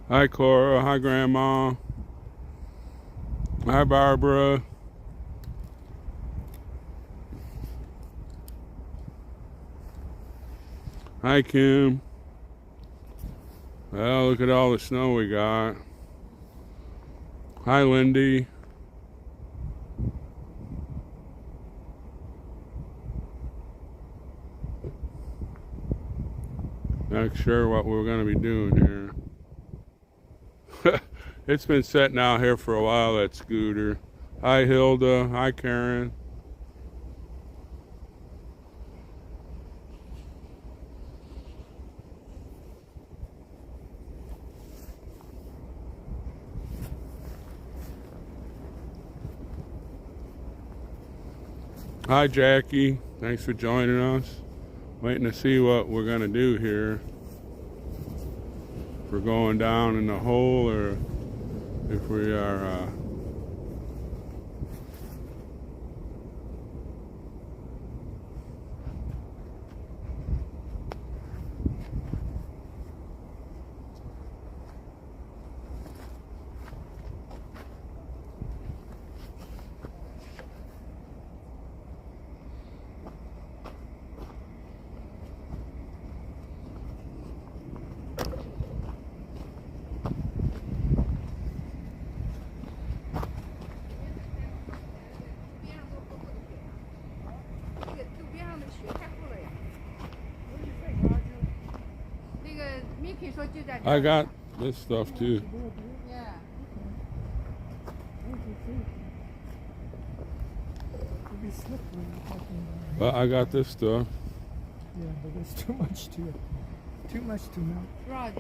Hi, Cora. Hi, Grandma. Hi, Barbara. Hi, Kim. Well, look at all the snow we got. Hi, Lindy. Not sure what we're going to be doing here. It's been sitting out here for a while, that scooter. Hi, Hilda. Hi, Karen. Hi, Jackie. Thanks for joining us. Waiting to see what we're going to do here. If we're going down in the hole or if we are... I got this stuff too. Yeah. But I got this stuff. Yeah, but there's too much to melt. Right.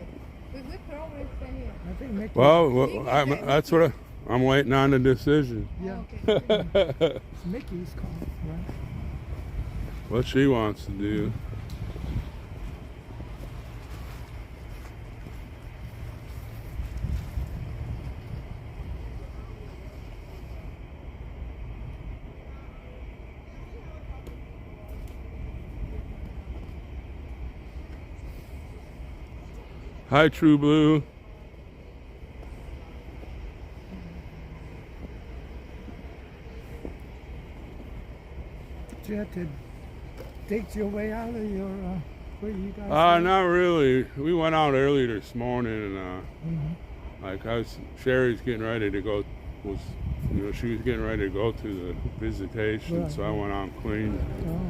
We probably stay here. I think Mickey. Well, that's what I'm waiting on the decision. Yeah. Okay. It's Mickey's call, right? What she wants to do. Hi, True Blue. Did you have to dig your way out of your where you guys? Not really. We went out early this morning, and like Sherry's getting ready to go. She was getting ready to go to the visitation, Right. so I went out and cleaned. Oh.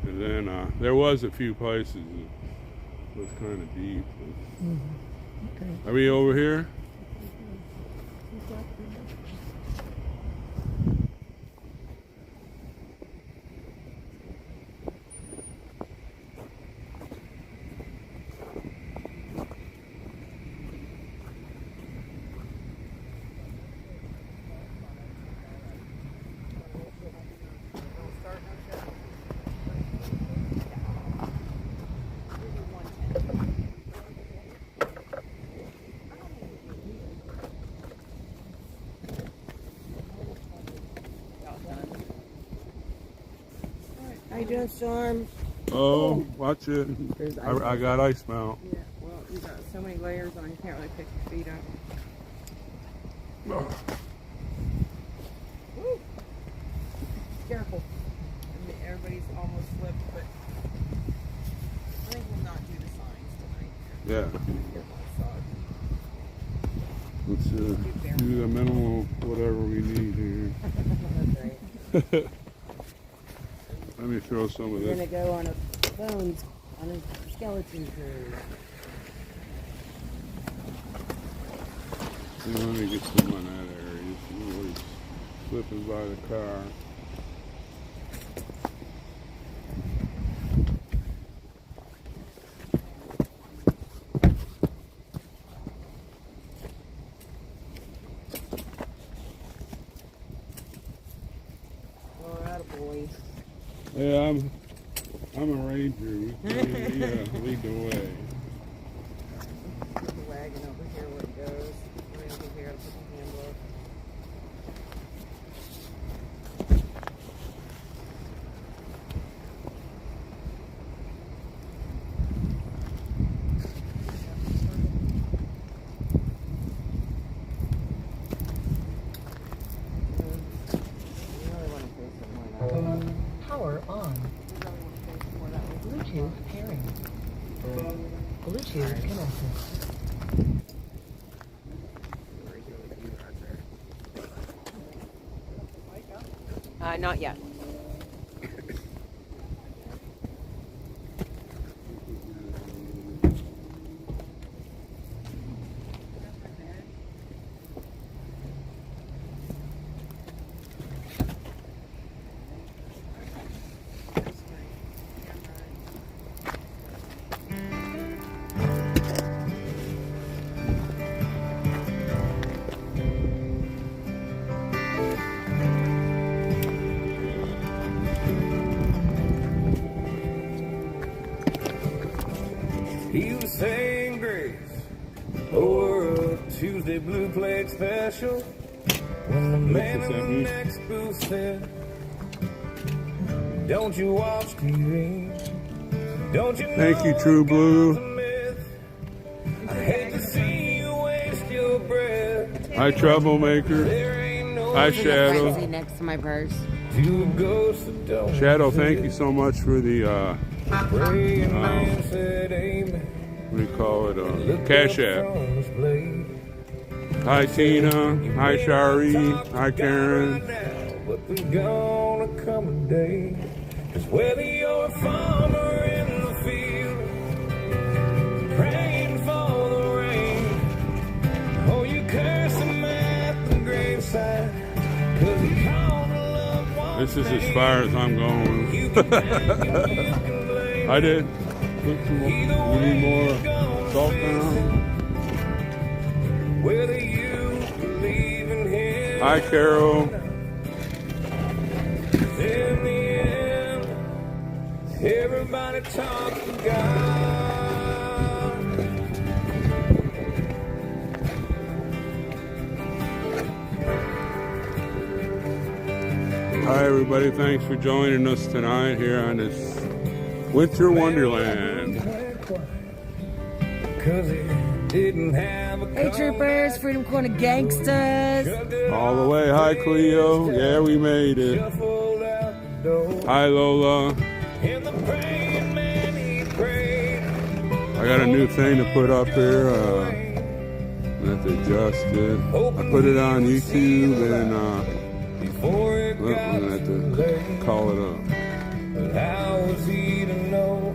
And then there was a few places that was kind of deep. Okay. Are we over here? How you doing, Storm? Oh, watch it. There's I got ice melt. Yeah, well, you got so many layers on, you can't really pick your feet up. Woo. Careful. I mean, everybody's almost slipped, but I think we'll not do the signs tonight. Yeah. Careful, it's Let's do the minimum of whatever we need here. That's right. Let me throw some of We're this. gonna go on a bones, on a skeleton cruise. Let me get some on that area. Somebody's slipping by the car. Oh, attaboy. Yeah, I'm a ranger. We lead the way. Put the wagon over here where it goes. Right over here, put the handle. Power on. Bluetooth pairing. Bluetooth connected. Not yet. He was saying grace over a Tuesday blue plate special when the man in the next booth said, "Don't you watch TV? Don't you know Thank you, True Blue. God's a myth? I hate to see you waste your breath. Hi, Troublemaker. There ain't no Hi, Shadow. next to my purse. to a ghost that don't Shadow, thank you so much for the, praying man said amen. what do you call it, Cash App. Hi, Tina. Hi, Shari. Hi, Karen. But there's gonna come a day, 'cause whether you're a farmer in the field, praying for the rain, or you curse him at the graveside, 'cause he called a loved one. This is as far as I'm going. I did. Put some more, you need more salt now? Whether you believe in him, Hi, Carol. in the end, everybody talks to God. Hi, everybody. Thanks for joining us tonight here on this Winter Wonderland. 'Cause he didn't have a Hey, troopers, Freedom Corner gangsters. All the way. Hi, Cleo. Yeah, we made it. shuffled out the door. Hi, Lola. And the praying man, he prayed. I got a new thing to put up here. I have to adjust it. I put it on YouTube and Before it well, got I'm gonna have too to late. call it up. But how was he to know?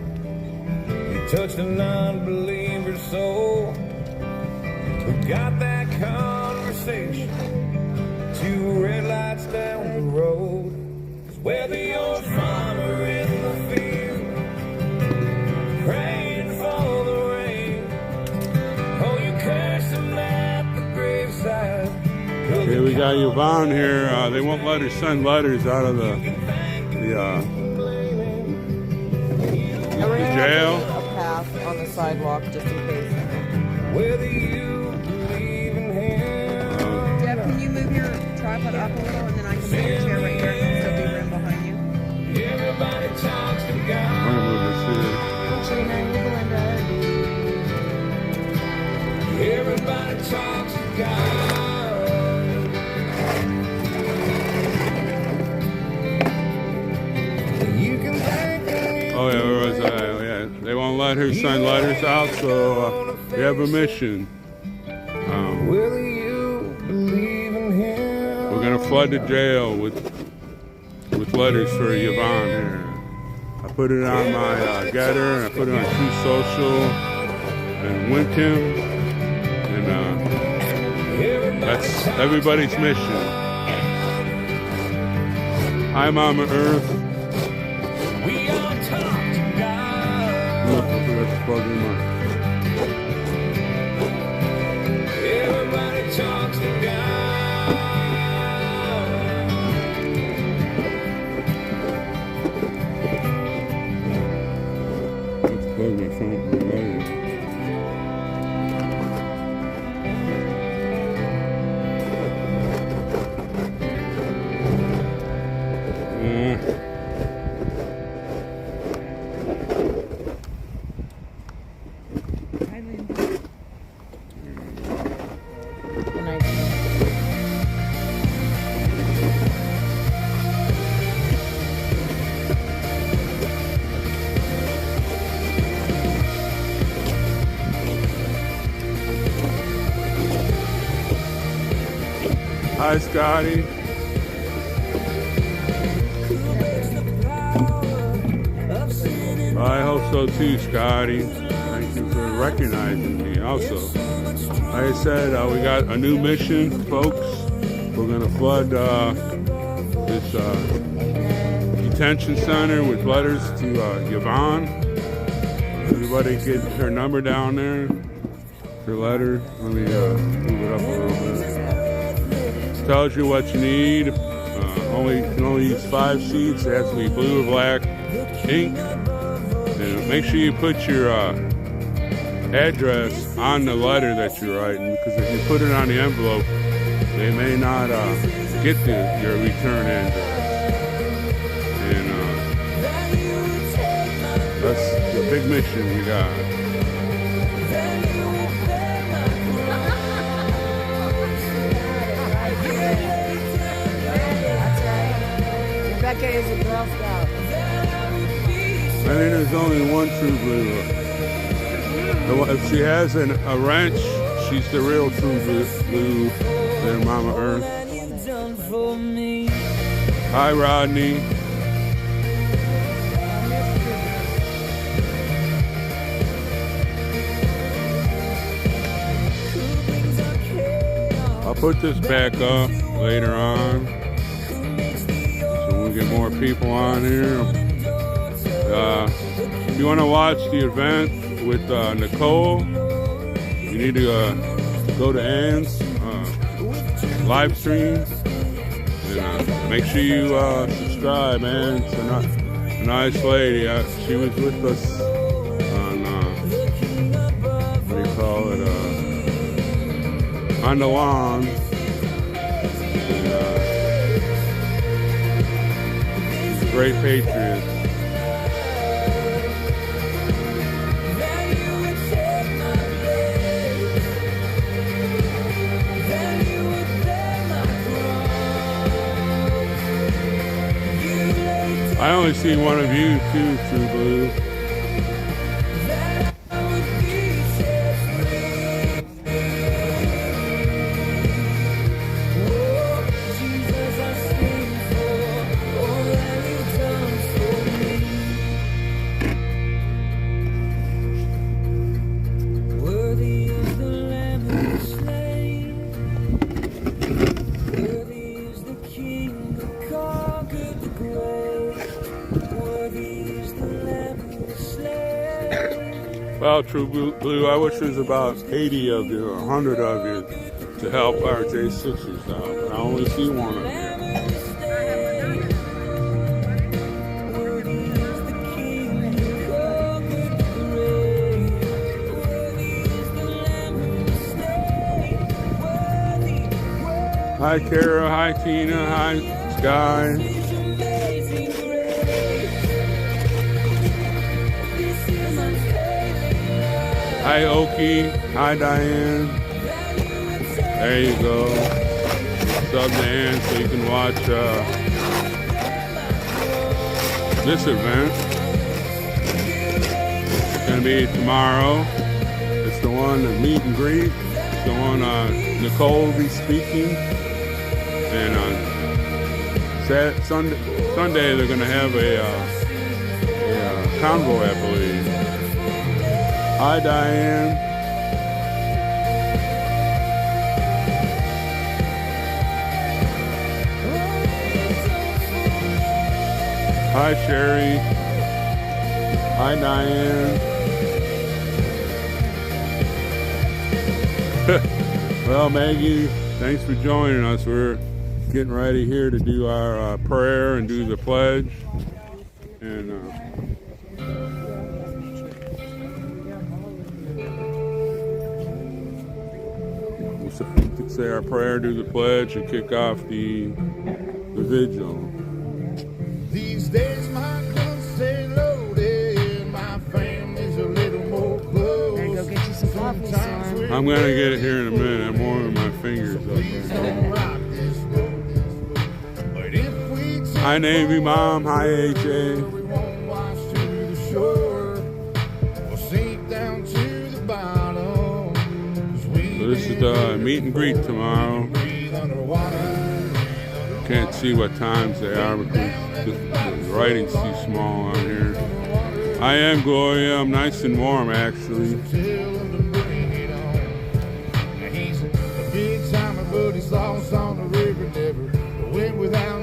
He touched a non-believer's soul. We got that conversation. 2 red lights down the road. 'Cause whether you're a farmer in the field, praying for the rain, or you curse him at the graveside. Okay, we got Yvonne here. They won't let her send letters out of the And we're gonna jail. have a path on the sidewalk just in case. Whether you believe in him, Deb, can you move your tripod up a little and then I can move your chair right here? There'll be room behind you. everybody talks to I'm God. gonna move this here. Everybody talks to God. You can thank him. Oh yeah, where was I? Oh, yeah, they won't let her send letters out, so we have a mission. Whether you believe in him, We're gonna flood the jail with letters for Yvonne here. I put it on my Getter, and I put it on True Social and Winkin, and that's everybody's mission. Hi, Mama Earth. we all talk to God. Look, I forgot to plug in my. Everybody talks to God. Let's plug my phone for later. Hi, Scotty. Well, I hope so too, Scotty. Thank you for recognizing me. Also, like I said, we got a new mission, folks. We're gonna flood this detention center with letters to Yvonne. Everybody get her number down there. Her letter. Let me move it up a little bit. It tells you what you need. You can only use 5 sheets. It has to be blue or black ink. And make sure you put your address on the letter that you're writing, because if you put it on the envelope, they may not get your return address. And that's the big mission we got. Rebecca is a Girl Scout. I think there's only one true blue. If she has a wrench, she's the real true blue than Mama Earth. Hi, Rodney. I'll put this back up later on, so we'll get more people on here. If you want to watch the event with Nicole, you need to go to Ann's live stream and make sure you subscribe, man. It's a nice lady. She was with us on what do you call it? On the lawn. And, she's a great patriot. I only see one of you too, True Blue. Well, True Blue, I wish there was about 80 of you or 100 of you to help our J6ers out, but I only see one of you. Hi, Kara. Hi, Tina. Hi, Sky. Hi, Oki. Hi, Diane. There you go. Sub to Ann so you can watch this event. It's going to be tomorrow. It's the one, the meet and greet. It's the one Nicole will be speaking. And on Sunday they're going to have a convoy, I believe. Hi, Diane. Hi, Sherry. Hi, Diane. Well, Maggie, thanks for joining us. We're getting ready here to do our prayer and do the pledge. And we could say our prayer, do the pledge, and kick off the vigil. These days my guns stay loaded, my family's a little more close. Better go get you some coffee, son. I'm gonna get it here in a minute. I'm warming my fingers up right. Hi, Navy Mom. Hi, AJ. So this is the meet and greet tomorrow. Can't see what times they are because the writing's too small on here. I am Gloria. I'm nice and warm, actually.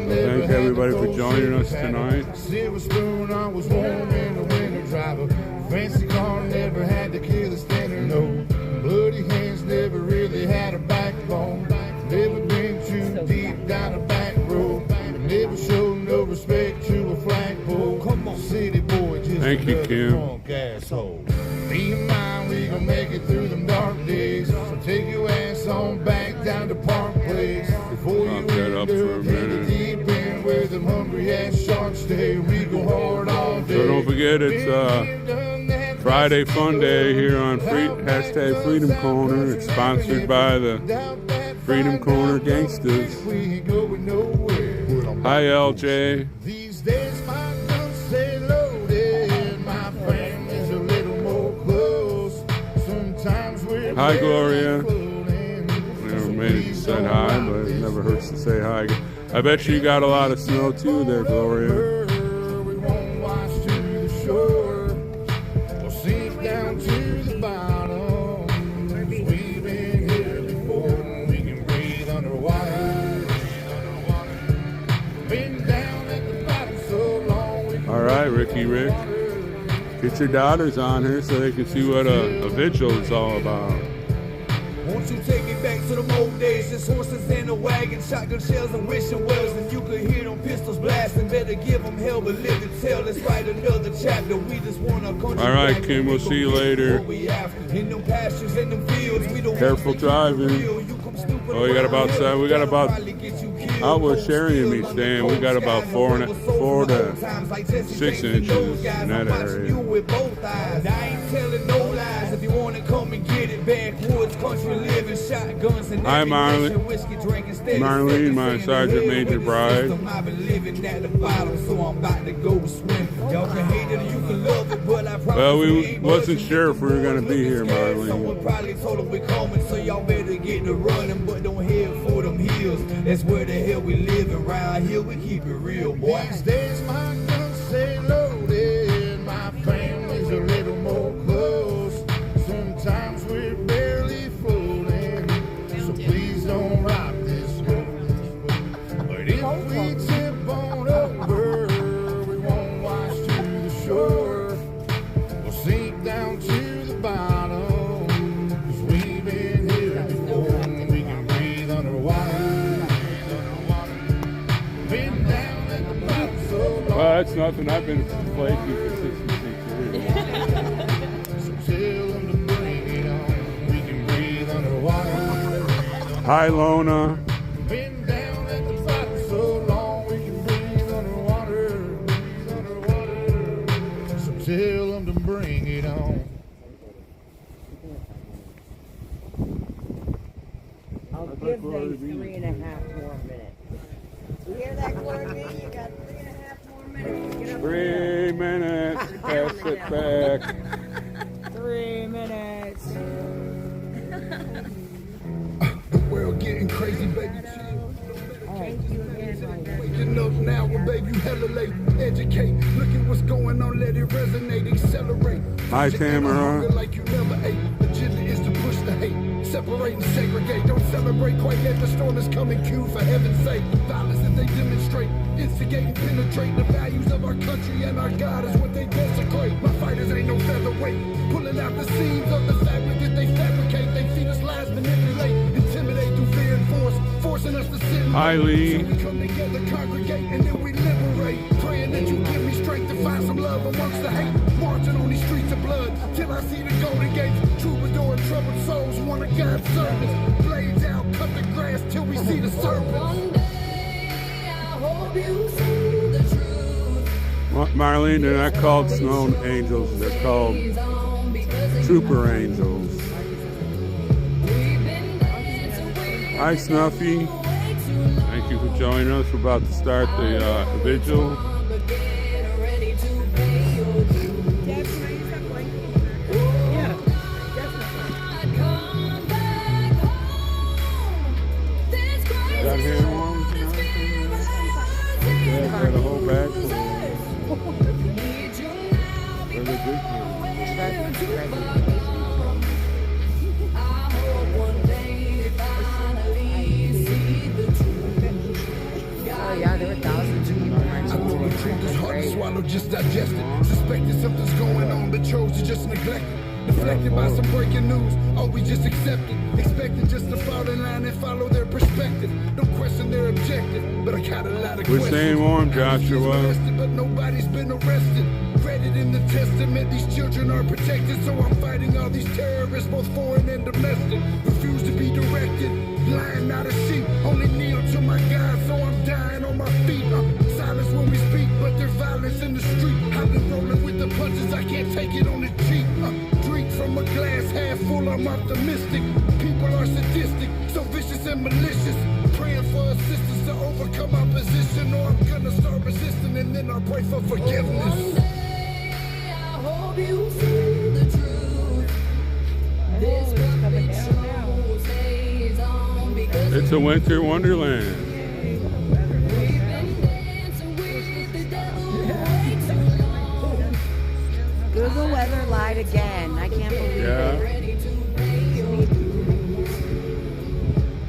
Thank everybody for joining us tonight. Silver spoon, I was warm in the winter driver. Fancy car never had to kill the standard, no. Bloody hands never really had a backbone. Never been too deep down a back road. Never showed no respect to a flagpole. Come on, city boy, just thank you, Kim. Drunk asshole. Be in mind, we gon' make it through them dark days. So take your ass on back down to Park Place. Before you end up in the deep end where them hungry ass sharks stay, we go hard all day. So don't forget, it's Friday Fun Day here on hashtag Freedom Corner. It's sponsored by the Freedom Corner Gangsters. Hi, LJ. These days my guns stay loaded. My family's a little more close. Sometimes we're hi, Gloria. Never made it to say hi, but it never hurts to say hi. I bet you got a lot of snow too there, Gloria. We won't wash to the shore or sink down to the bottom. We've been here before. We can breathe underwater. Been down at the bottom so long. All right, Ricky Rick. Get your daughters on here so they can see what a vigil is all about. Won't you take me back to the old days? Just horses in a wagon, shotgun shells and wishing wells. If you could hear them pistols blasting, better give them hell, but live to tell. Let's write another chapter. We just want our country. All right, Kim, we'll see you later. In them pastures, in them fields, we don't careful driving. Oh, we got about 7. We got about. Out where Sherry and me staying, we got about 4 to 6 inches in that area. I ain't telling no lies. If you want to come and get it, backwoods country living, shotguns and hi, Marlene. Marlene, my Sergeant Major Bride. I've been living at the bottom, so I'm about to go swim. Y'all can hate it or you can love it, but I promise. Well, we wasn't sure if we were gonna be here, Someone Marlene. probably told them we're coming, so y'all better get to running, but don't head for them hills. That's where the hell we live around here. We keep it real, boy. These days my guns stay loaded. My family's a little more close. Sometimes we're barely floating. So please don't rock this boat. But if we tip on over, we won't wash to the shore. We'll sink down to the bottom. 'Cause we've been here before. We can breathe underwater. Been down at the bottom so long. Well, that's nothing. I've been flaky for 66 years. So tell them to bring it on. We can breathe underwater. Hi, Lona. Been down at the bottom so long. We can breathe underwater. Breathe underwater. So tell them to bring it on. I'll give them 3.5 more minutes. You hear that, Courtney? You got 3.5 more minutes to get up 3 minutes. Pass it back. 3 minutes. The world getting crazy, baby. Thank you again. Waking up now, well, baby, you hella late. Educate, look at what's going on, let it resonate, accelerate. Hi, Feel your Tamara. hunger like you never ate. Agenda is to push the hate, separate and segregate. Don't celebrate quite yet, the storm is coming. Cue for heaven's sake. Violence that they demonstrate, instigate and penetrate. The values of our country and our God is what they desecrate. My fighters ain't no featherweight, pulling out the seams of the fabric that they fabricate. They feed us lies, manipulate, intimidate through fear and force, forcing us to sit. Hi, Lee. So we come together, congregate, and then we liberate. Praying that you give me strength to find some love amongst the hate. Marching on these streets of blood till I see the golden gates. Troubadour and troubled souls, one of God's servants. Blades out, cut the grass till we see the serpents. One day I hope you see the truth. Marlene, they're not called snow angels. They're called trooper angels. Hi, Snuffy. Thank you for joining us. We're about to start the vigil. Got hand warmers and everything? Oh yeah, there were thousands of people. I know the truth is hard to swallow, just digest it. Suspected something's going on, but chose to just neglect it. Deflected by some breaking news, all we just accepted. Expected just to fall in line and follow their perspective. Don't question their objective, but I got a lot of We're questions. staying warm, Joshua. Arrested, but nobody's been arrested. Credit in the testament, these children are protected. So I'm fighting all these terrorists, both foreign and domestic. Refuse to be directed, lying not a sheep. Only kneel to my God, so I'm dying on my feet. Silence when we speak, but there's violence in the street. I've been rolling with the punches, I can't take it on the cheap. Drink from a glass half full, I'm optimistic. People are sadistic, so vicious and malicious. Praying for assistance to overcome opposition, or I'm gonna start resisting and then I'll pray for forgiveness. One day I hope you see the truth. This puppet show stays on because It's a winter wonderland. we've been dancing with the devil way too long. Google weather lied again. I can't believe it. Yeah. Ready to pay your dues.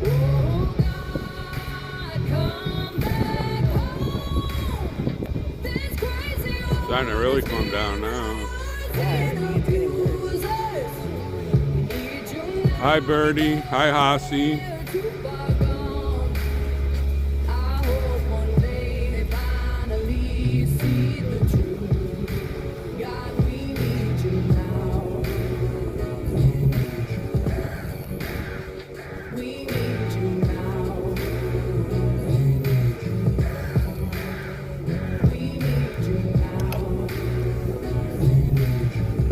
Oh God, come back home. This crazy world Starting to really calm down now. Hi, Birdie. Hi, Hossie.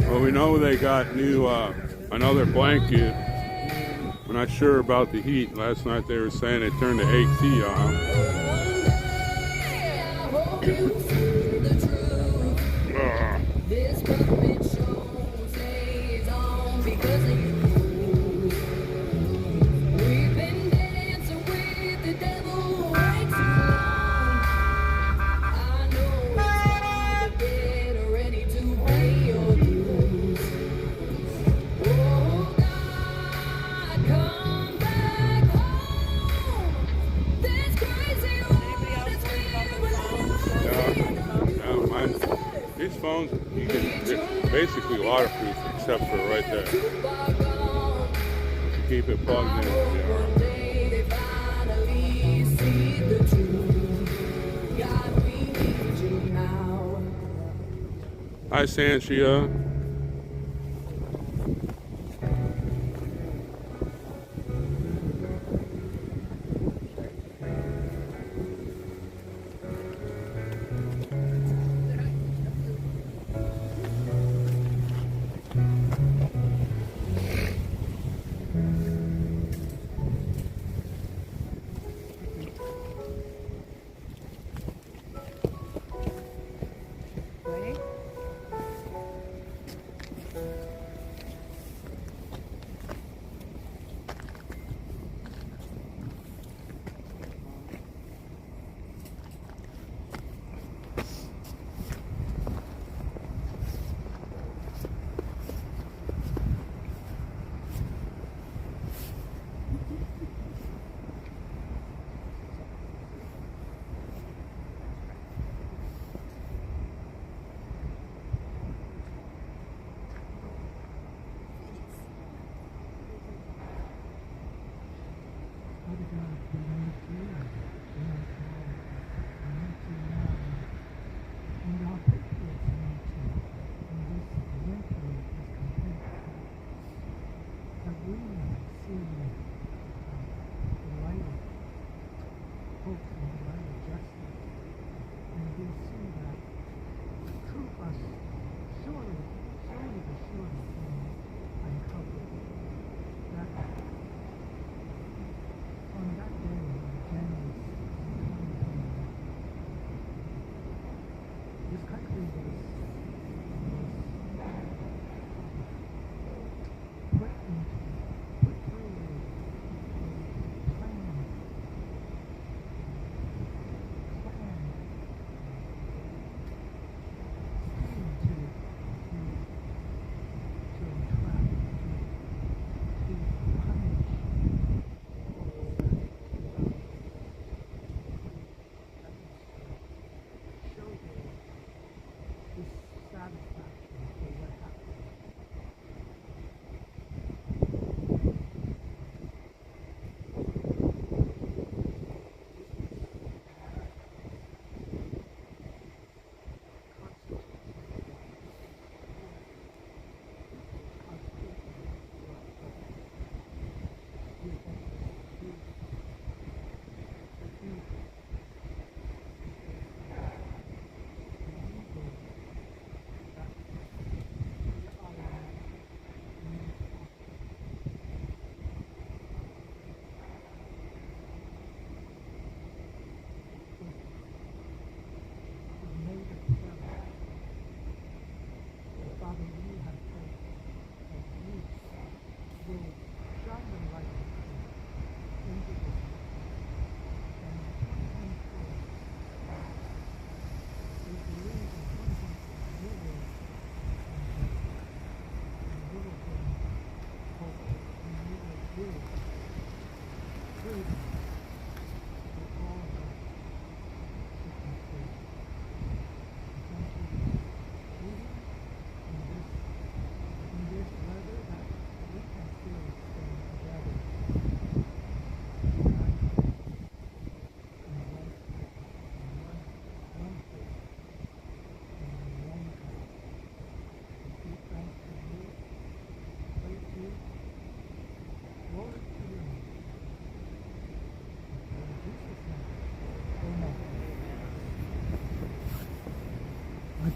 Well, we know they got new another blanket. We're not sure about the heat. Last night they were saying they turned the AC off. This puppet show stays on because of you. We've been dancing with the devil way too long. I know it's hard to get ready to pay your dues. Oh God, come back home. This crazy world is filled with lies. These phones, they're basically waterproof except for right there. You keep it plugged in. Hi, Sanchia.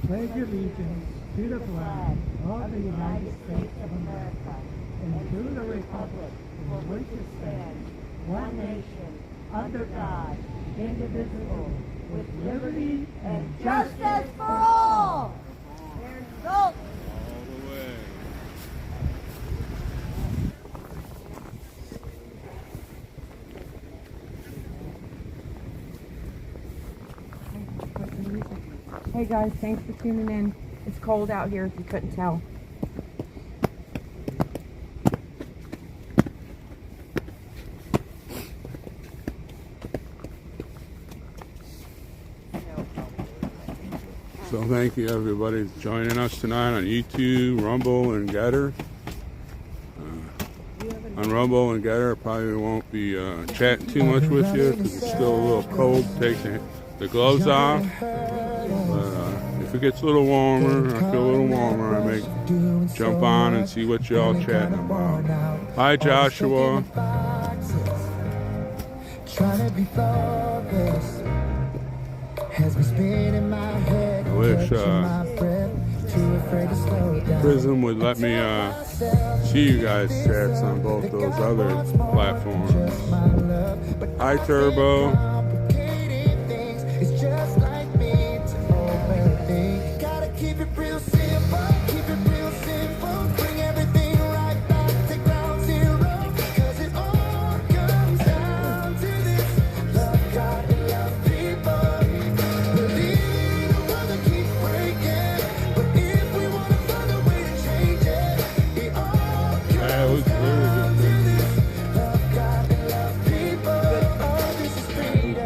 pledge allegiance to the flag of the United States of America and to the republic for which it stands, one nation, under God, indivisible, with liberty and Justice for all! There's go! All the way. Hey guys, thanks for tuning in. It's cold out here if you couldn't tell. So thank you everybody for joining us tonight on YouTube, Rumble, and Getter. On Rumble and Getter, I probably won't be chatting too much with you because it's still a little cold. Take the gloves off. But if it gets a little warmer, I feel a little warmer, I may jump on and see what y'all chatting about. Hi Joshua. Trying to be focused has me spinning my head. I wish Prism would let me see you guys chats on both those other platforms. Hi Turbo. It's just like me to overthink. Gotta keep it real simple, keep it real simple. Bring everything right back to ground zero. Cause it all comes down to this. Love God and love people. Believe in a world that keeps breaking. But if we wanna find a way to change it, it all comes down to this. Love God and love people. Oh, this is freedom.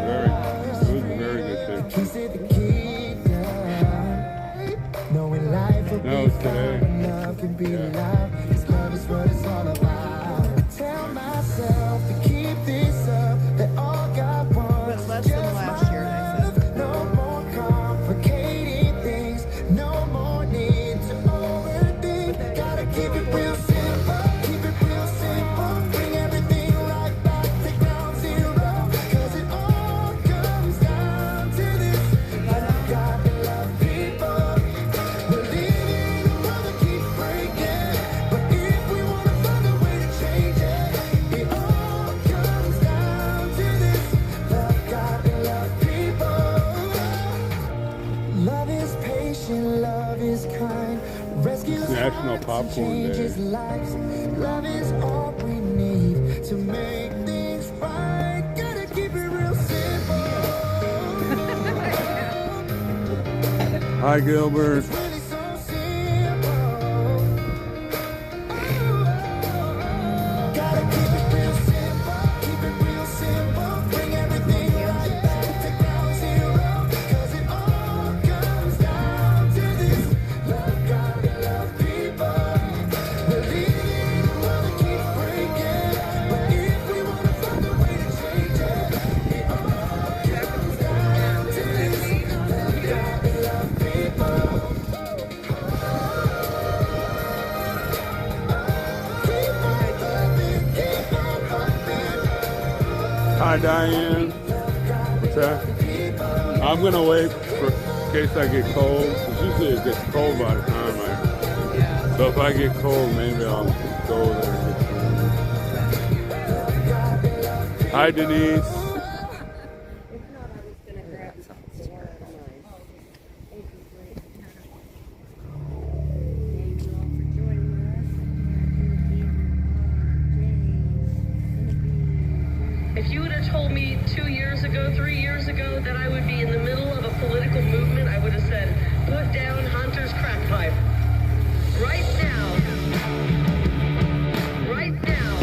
Kiss it the kingdom. Knowing life will be fun, love can be loud. This love is what it's all about. Tell myself to keep this up, that all God wants. Less than last year, I said. No more complicated things, no more need to overthink. Gotta keep it real simple, keep it real simple. Bring everything right back to ground zero. Cause it all comes down to this. Love God and love people. Believe in a world that keeps breaking. But if we wanna find a way to change it, it all comes down to this. Love God and love people. Love is patient, love is kind. Rescues National hearts and Popcorn changes Day. lives. Love is all we need to make things right. Gotta keep it real simple. Hi Gilbert. Really so simple. Gotta keep it real simple. Keep it real simple. Bring everything right back to ground zero. Cause it all comes down to this. Love God and love people. Believe in a world that keeps breaking. But if we wanna find a way to change it, it all comes down to this. Love God and love people. Hi Diane. What's that? I'm gonna wait for in case I get cold. 'Cause usually it gets cold by the time so if I get cold, maybe I'll go there and get some. Hi Denise. If not, I was gonna grab some water of mine. Thank you, Blake. Thank you all for joining us. If you would have told me 2 years ago, 3 years ago, that I would be in the middle of a political movement, I would have said, put down Hunter's crack pipe. Right now. Right now.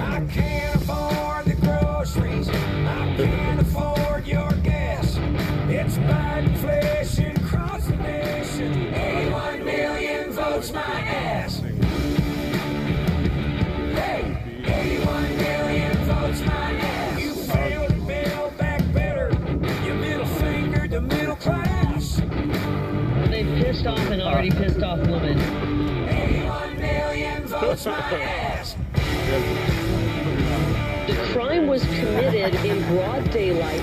I can't afford the groceries. I can't afford your gas. It's bad inflation across the nation. 81 million votes my ass. Hey, 81 million votes my ass. You failed to build back better. You middle fingered the middle class. They pissed off an already pissed off woman. 81 million votes my ass. The crime was committed in broad daylight.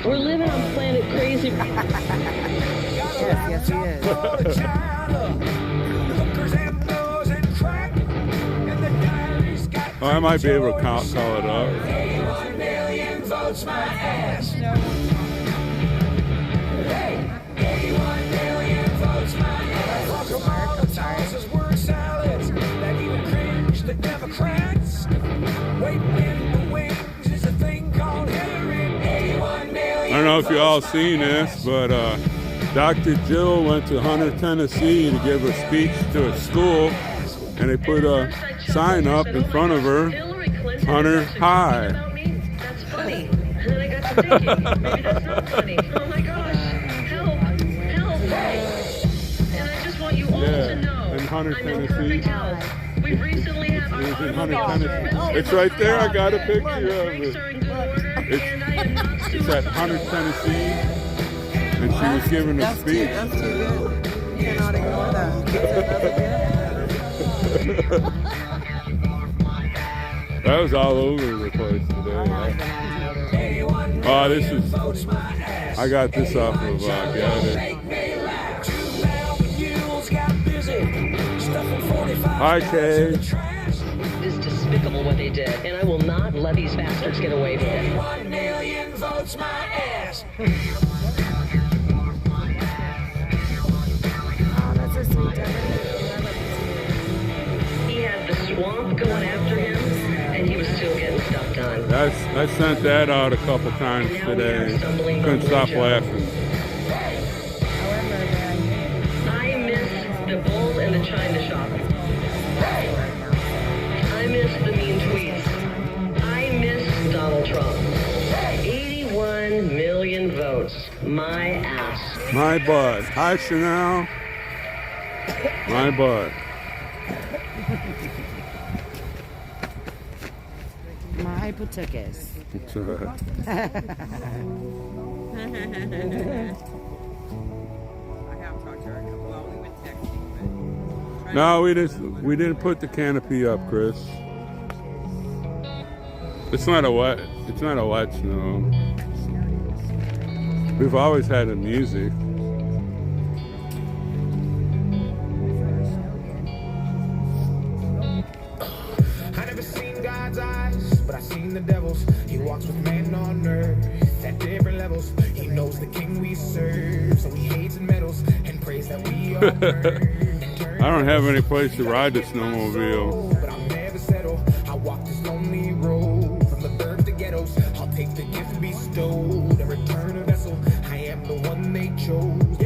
We're living on planet crazy. Yes, he is. Oh, I might be able to call it up. 81 million votes my ass. Hey, 81 million votes my ass. Fuck 'em all, the tosses word salads that even cringe the Democrats. Waiting in the wings is a thing called Hillary. 81 million. I don't know if you all seen this, but Dr. Jill went to Hunter, Tennessee to give a speech to a school, and they put a sign up in front of her, Hunter High. That's funny. And then I got to thinking, maybe that's not funny. Oh my gosh, help. And I just want you all to know, in Hunter, I'm in Tennessee. perfect health. We've recently had our It was in Hunter, automobile Tennessee. service. It's right there. I got a picture of Brakes it. are in good order, and I am not It's at Hunter, Tennessee, and she was giving a speech. That's too good. You cannot ignore that. That was all over the place today. Oh, this is. I got this off of Gather. Hi, Kay. It is despicable what they did, and I will not let these bastards get away with it. 1 million votes my ass. Oh, that's a sweet He had the swamp going after him, and he was still getting stuff done. I sent that out a couple times today. Couldn't stop laughing. I miss the bull and the china shop. I miss the mean tweets. I miss Donald Trump. 81 million votes. My ass. My butt. Hi, Chanel. My butt. My patukas. It's all right. I have talked to her. Well, we went texting, but. No, we didn't put the canopy up, Chris. It's not a wet snow. We've always had the music. I never seen God's eyes, but I seen the devil's. He walks with man on earth at different levels. He knows the king we serve, so he hates and meddles and prays that we all burn. I don't have any place to ride the snowmobile. But I'll never settle. I walk this lonely road from the burbs to ghettos. I'll take the gift bestowed and return a vessel. I am the one they chose.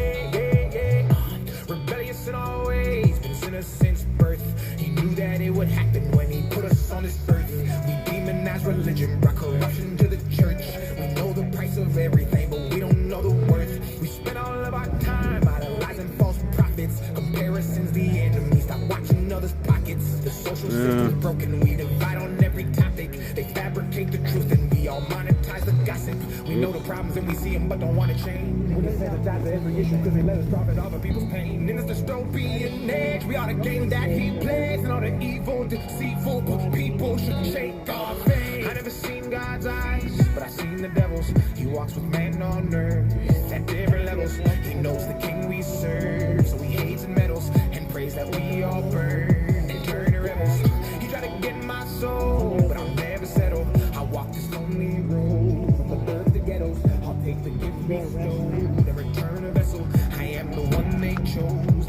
Rebellious in all ways, been sinner since birth. He knew that it would happen when he put us on this earth. We demonize religion, brought corruption to the church. We know the price of everything, but we don't know the worth. We spend all of our time idolizing false prophets. Comparison's the enemy. Stop watching others' pockets. The social system's broken. We divide on every topic. They fabricate the truth and we all monetize the gossip. We know the problems and we see them, but don't want to change. We desensitize to every issue because they let us profit off of people's pain. In this dystopian age, we are the game that he plays, and all the evil, deceitful people should shake our faith. I never seen God's eyes, but I seen the devil's. He walks with man on earth at different levels. He knows the king we serve, so he hates and meddles and prays that we all burn and turn to rebels. He tried to get my soul, but I'll never settle. I walk this lonely road from the birth to ghettos. I'll take the gift bestowed and return a vessel. I am the one they chose.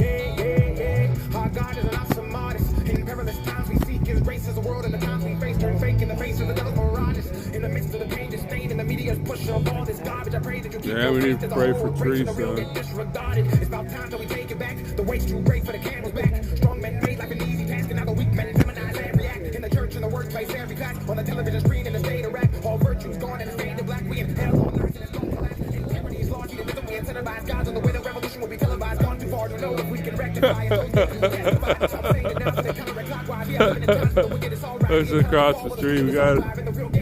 Our God is an awesome artist. In perilous times we seek his grace as the world and the times we face turn fake in the face of the devil's mirages. In the midst of the pain, disdain, and the media's push of all this garbage, I pray that you keep Yeah, we need to pray for Teresa. Disregarded. It's about time that we take it back. The weight's too great for the camel's back. Strong men made life an easy task, and now the weak men feminize and react. In the church, in the workplace, every class, on the television screen, in the state of rap, all virtues gone and the state of black. We in hell on earth, and it's going to last. Integrity is lost, even we incentivize God's on the way the revolution will be televised. Gone too far to know if we can rectify it. That's across the street.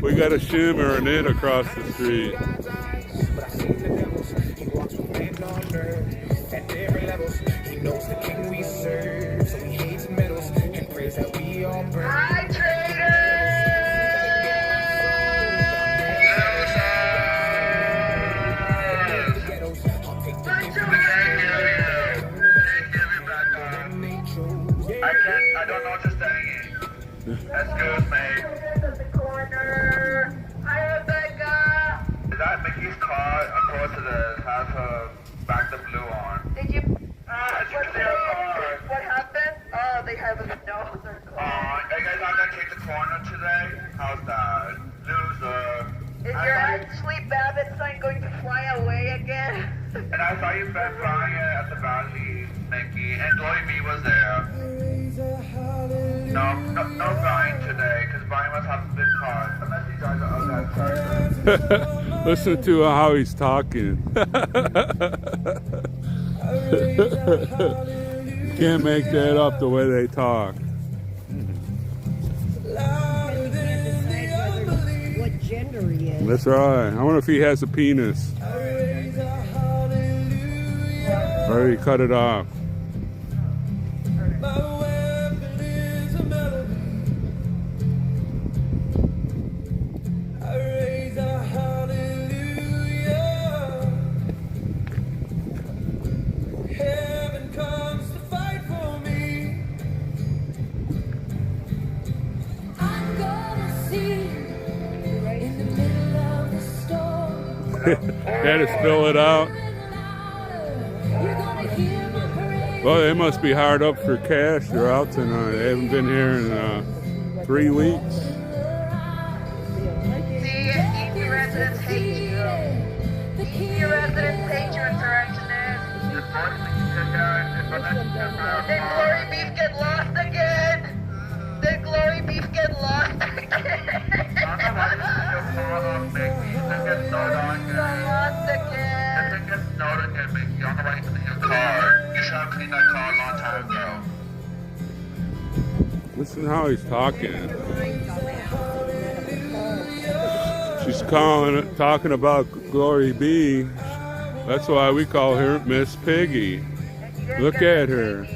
We got a shimmer and it across the street. But I seen the devils. He walks with man on earth at different levels. He knows the king we serve, so he hates and meddles and prays that we all burn. Hi, traitors! Howie's car, according to this, has her back the blue on. Did you? What happened? Oh, they have a nose or are you guys not gonna take the corner today? How's that? Loser. Is your Ashley Babbitt sign going to fly away again? And I saw you been flying at the valley, Mickey, and Glory B was there. No Brian today, because Brian must have a big car. Unless he drives the other side. Listen to how he's talking. You can't make that up the way they talk. What gender he is. That's right. I wonder if he has a penis. Or he cut it off. Had to spill it out. Well, they must be hard up for cash. They're out tonight. They haven't been here in 3 weeks. See, Easy residents hate you. Easy residents hate your insurrectionist. Did Glory Beef get lost again? Did Glory Beef get lost again? You should have cleaned that car a long time ago. Listen how he's talking. She's talking about Glory B. That's why we call her Miss Piggy. Look at her.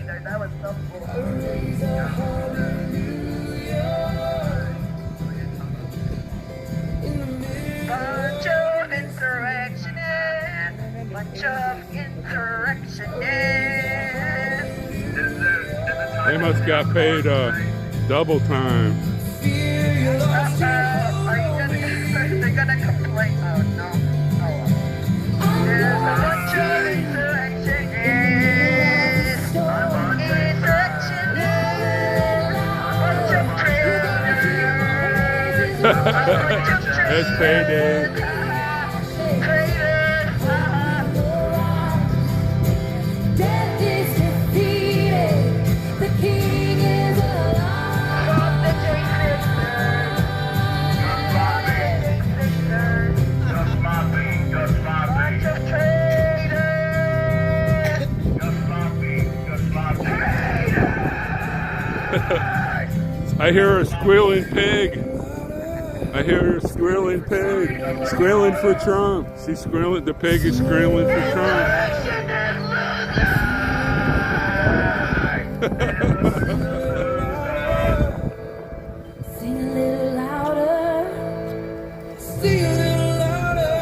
Bunch of insurrectionists. Bunch of insurrectionists. They must got paid double time. They're gonna complain. Oh no. There's a bunch of insurrectionists. It's payday. Death is defeated. The king is I hear a squealing pig. I hear a squealing pig. Squealing for Trump. She's squealing. The pig is squealing for Trump. Sing a little louder. Sing a little louder.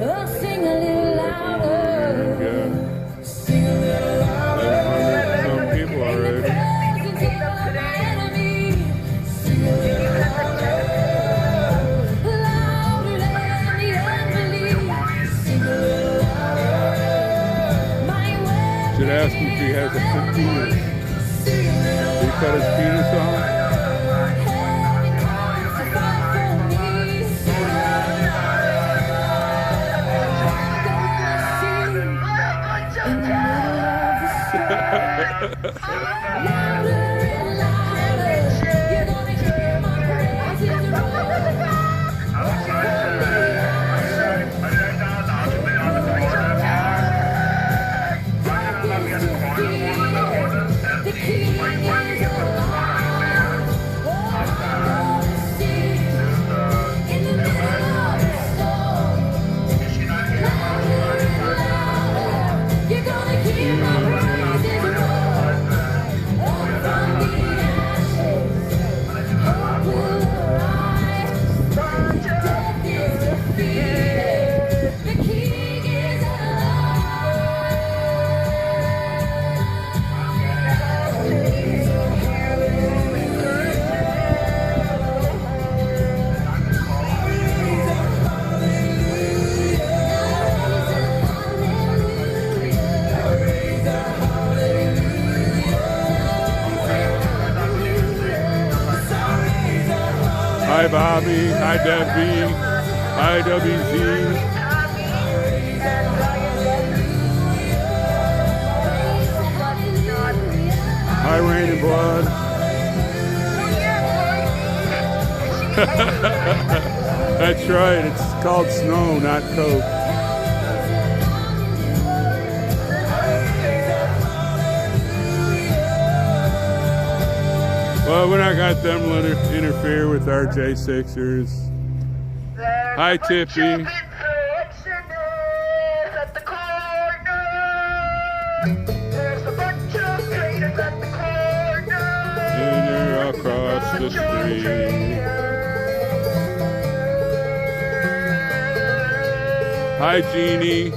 Oh, sing a little louder. Sing a little louder. Some people already. Sing a little louder. Louder than the unbelief. Sing a little louder. My way. Should ask him if he has a penis. Did he cut his penis off? You're gonna hear my praises roll. Hi, Bobby. Hi, Debbie. Hi, WZ. Hi, Rain and Blood. That's right. It's called Snow, not Coke. Well, we're not got them to interfere with our J6ers. Hi, Tippy. Dinner across the street. Hi, Jeannie.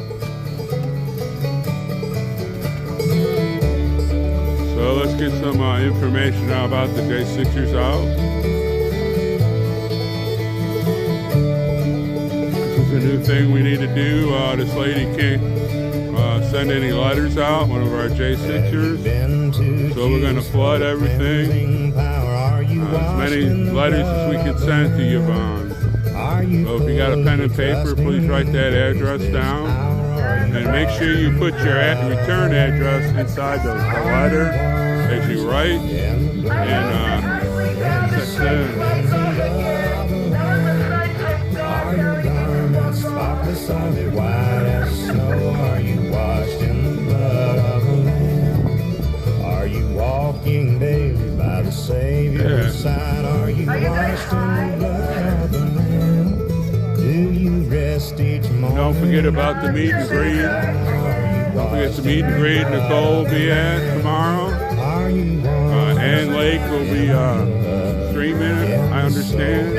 So let's get some information now about the J6ers out. This is a new thing we need to do. This lady can't send any letters out, one of our J6ers. So we're going to flood everything. As many letters as we can send to Yvonne. So if you got a pen and paper, please write that address down. And make sure you put your return address inside the letter as you write. And Are your garments spotless, are they white as snow? Are you washed in the blood of the Lamb? Are you walking daily by the Savior's side? Are you washed in the blood of the Lamb? Do you rest each morning? don't forget about the meet and greet. Don't forget the meet and greet Nicole will be at tomorrow. Ann Lake will be streaming it, I understand.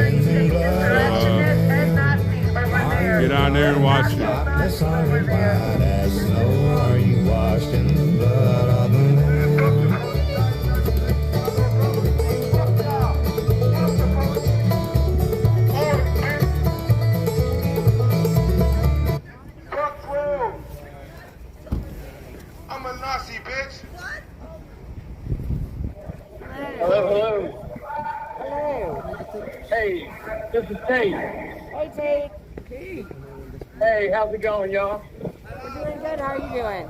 Get on there and watch it. Are you washed in the blood of the Lamb? I'm a Nazi, bitch. Hello. Hello. Hey, this is Tate. Hey, Tate. Hey, how's it going, y'all? We're doing good. How are you doing?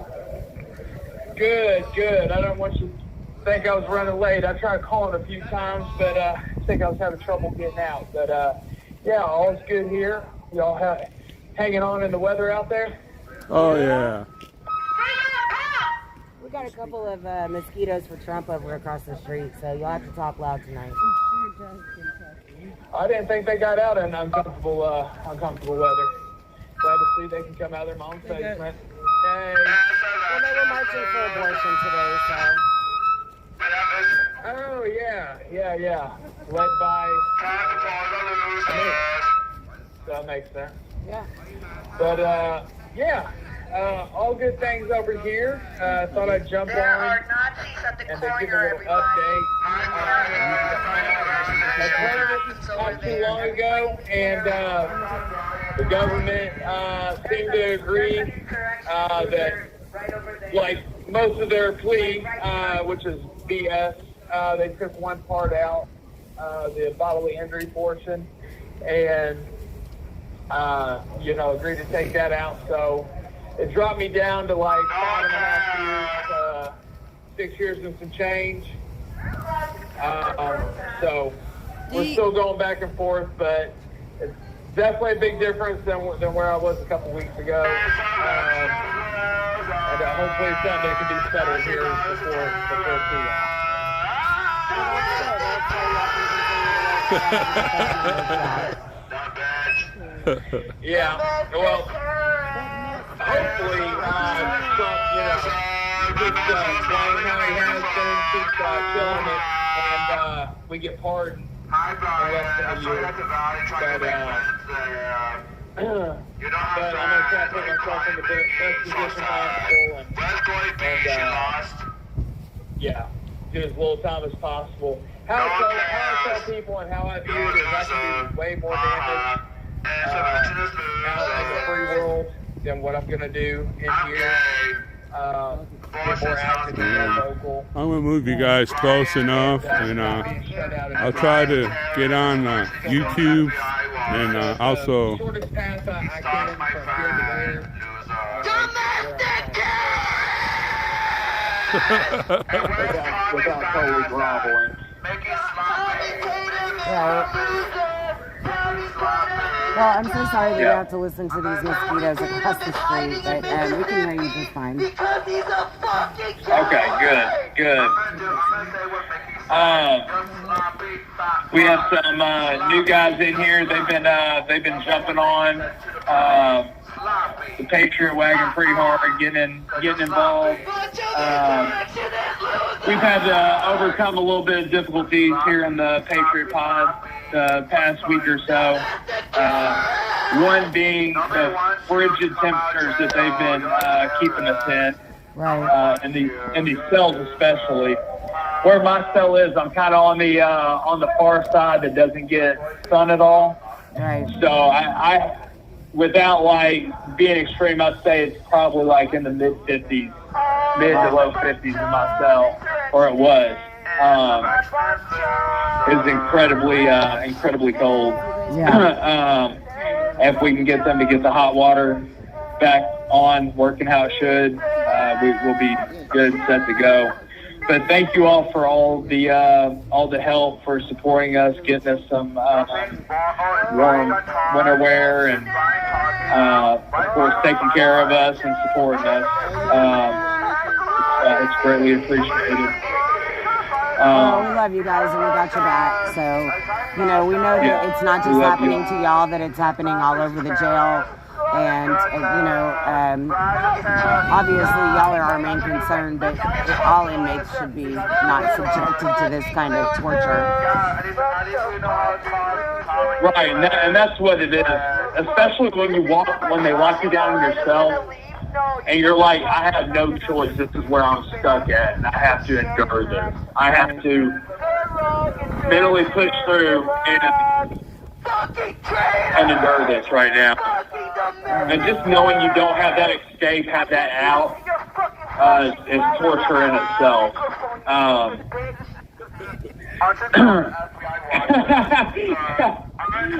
Good. I don't want you to think I was running late. I tried calling a few times, but I think I was having trouble getting out. But yeah, all's good here. Y'all hanging on in the weather out there? Oh, yeah. We got a couple of mosquitoes for Trump over across the street, so you'll have to talk loud tonight. I didn't think they got out in uncomfortable weather. Glad to see they can come out of their mom's basement. Hey. Well, they were marching for abortion today, so. Oh, yeah. Led by... that makes sense. Yeah. But, yeah. All good things over here. Thought I'd jump on and then give a little update. I not too long ago, and the government seemed to agree that, like most of their plea, which is BS, they took one part out, the bodily injury portion, and agreed to take that out. So it dropped me down to like 5.5 years, 6 years and some change. So we're still going back and forth, but it's definitely a big difference than where I was a couple weeks ago. And hopefully something can be settled here before too long. Yeah, well, hopefully, Trump, keeps playing how he has been, keeps killing it, and we get pardoned in less than a year. But I'm going to try to put myself in the best position possible and do as little time as possible. How I tell people and how I view it is I can do way more damage out in the free world than what I'm going to do in here. get more active and more vocal. I'm gonna move you guys close enough, and I'll try to get on YouTube and also. Shortest path I can from here to there. Without totally groveling. Right. Well, I'm so sorry that you have to listen to these mosquitoes across the street, but we can hear you just fine. Okay, good. We have some new guys in here. They've been jumping on the Patriot wagon pretty hard, getting involved. We've had to overcome a little bit of difficulties here in the Patriot Pod the past week or so. One being the frigid temperatures that they've been keeping us in, right? In these cells especially. Where my cell is, I'm kind of on the far side that doesn't get sun at all. Right. So I without like being extreme, I'd say it's probably like in the mid to low 50s in my cell, or it was. It's incredibly cold. Yeah. If we can get them to get the hot water back on, working how it should, we'll be good, set to go. But thank you all for all the help, for supporting us, getting us some warm winter wear, and of course taking care of us and supporting us. It's greatly appreciated. We love you guys, and we got your back. So, we know that it's not just happening to y'all, that it's happening all over the jail. And, obviously y'all are our main concern, but all inmates should be not subjected to this kind of torture. Right, and that's what it is. Especially when they lock you down in your cell, and you're like, I have no choice. This is where I'm stuck at, and I have to endure this. I have to mentally push through and endure this right now. And just knowing you don't have that escape, have that out, is torture in itself.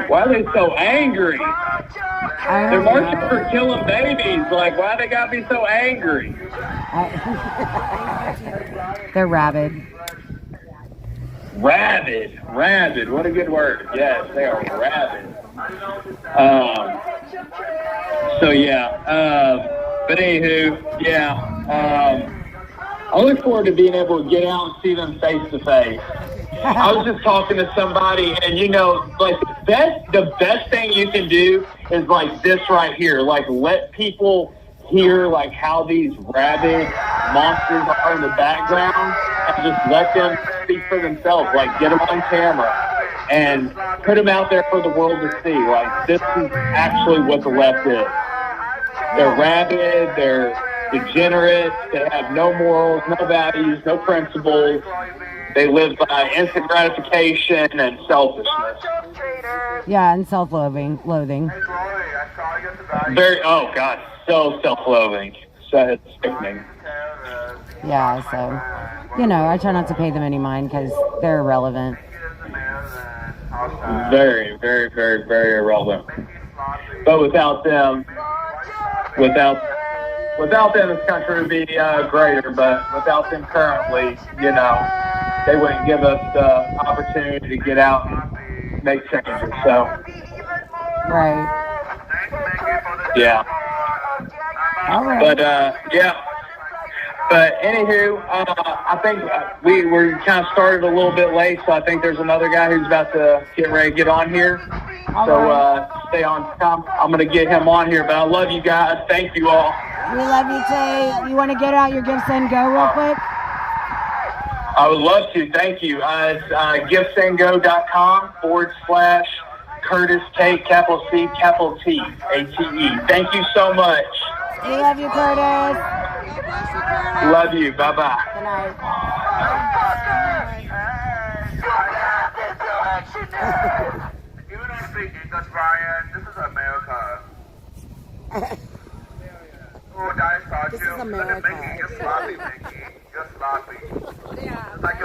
Why are they so angry? They're marching for killing babies. Like, why they gotta be so angry? They're rabid. Rabid. What a good word. Yes, they are rabid. But anywho, I look forward to being able to get out and see them face to face. I was just talking to somebody, and like the best thing you can do is like this right here. Like, let people hear like how these rabid monsters are in the background, and just let them speak for themselves. Like, get them on camera and put them out there for the world to see. Like, this is actually what the left is. They're rabid, they're degenerate, they have no morals, no values, no principles. They live by instant gratification and selfishness. Yeah, and self-loathing. Oh God, so self-loathing. So it's sickening. Yeah, so, I try not to pay them any mind because they're irrelevant. Very, very, very, very irrelevant. But without them, this country would be greater. But without them currently, they wouldn't give us the opportunity to get out and make changes. So, right. Yeah. All right. But anywho, I think we kind of started a little bit late, so I think there's another guy who's about to get ready to get on here. Stay on time. I'm going to get him on here, but I love you guys. Thank you all. We love you, Tay. You want to get out your Gifts and Go real quick? I would love to. Thank you. It's giftsandgo.com/Curtis Tate, capital C, capital T, A-T-E. Thank you so much. We love you, Curtis. Love you. Bye-bye. Good night. You don't speak English, Brian. This is America. This is America. You're sloppy, Mickey. You're sloppy. Yeah. It's like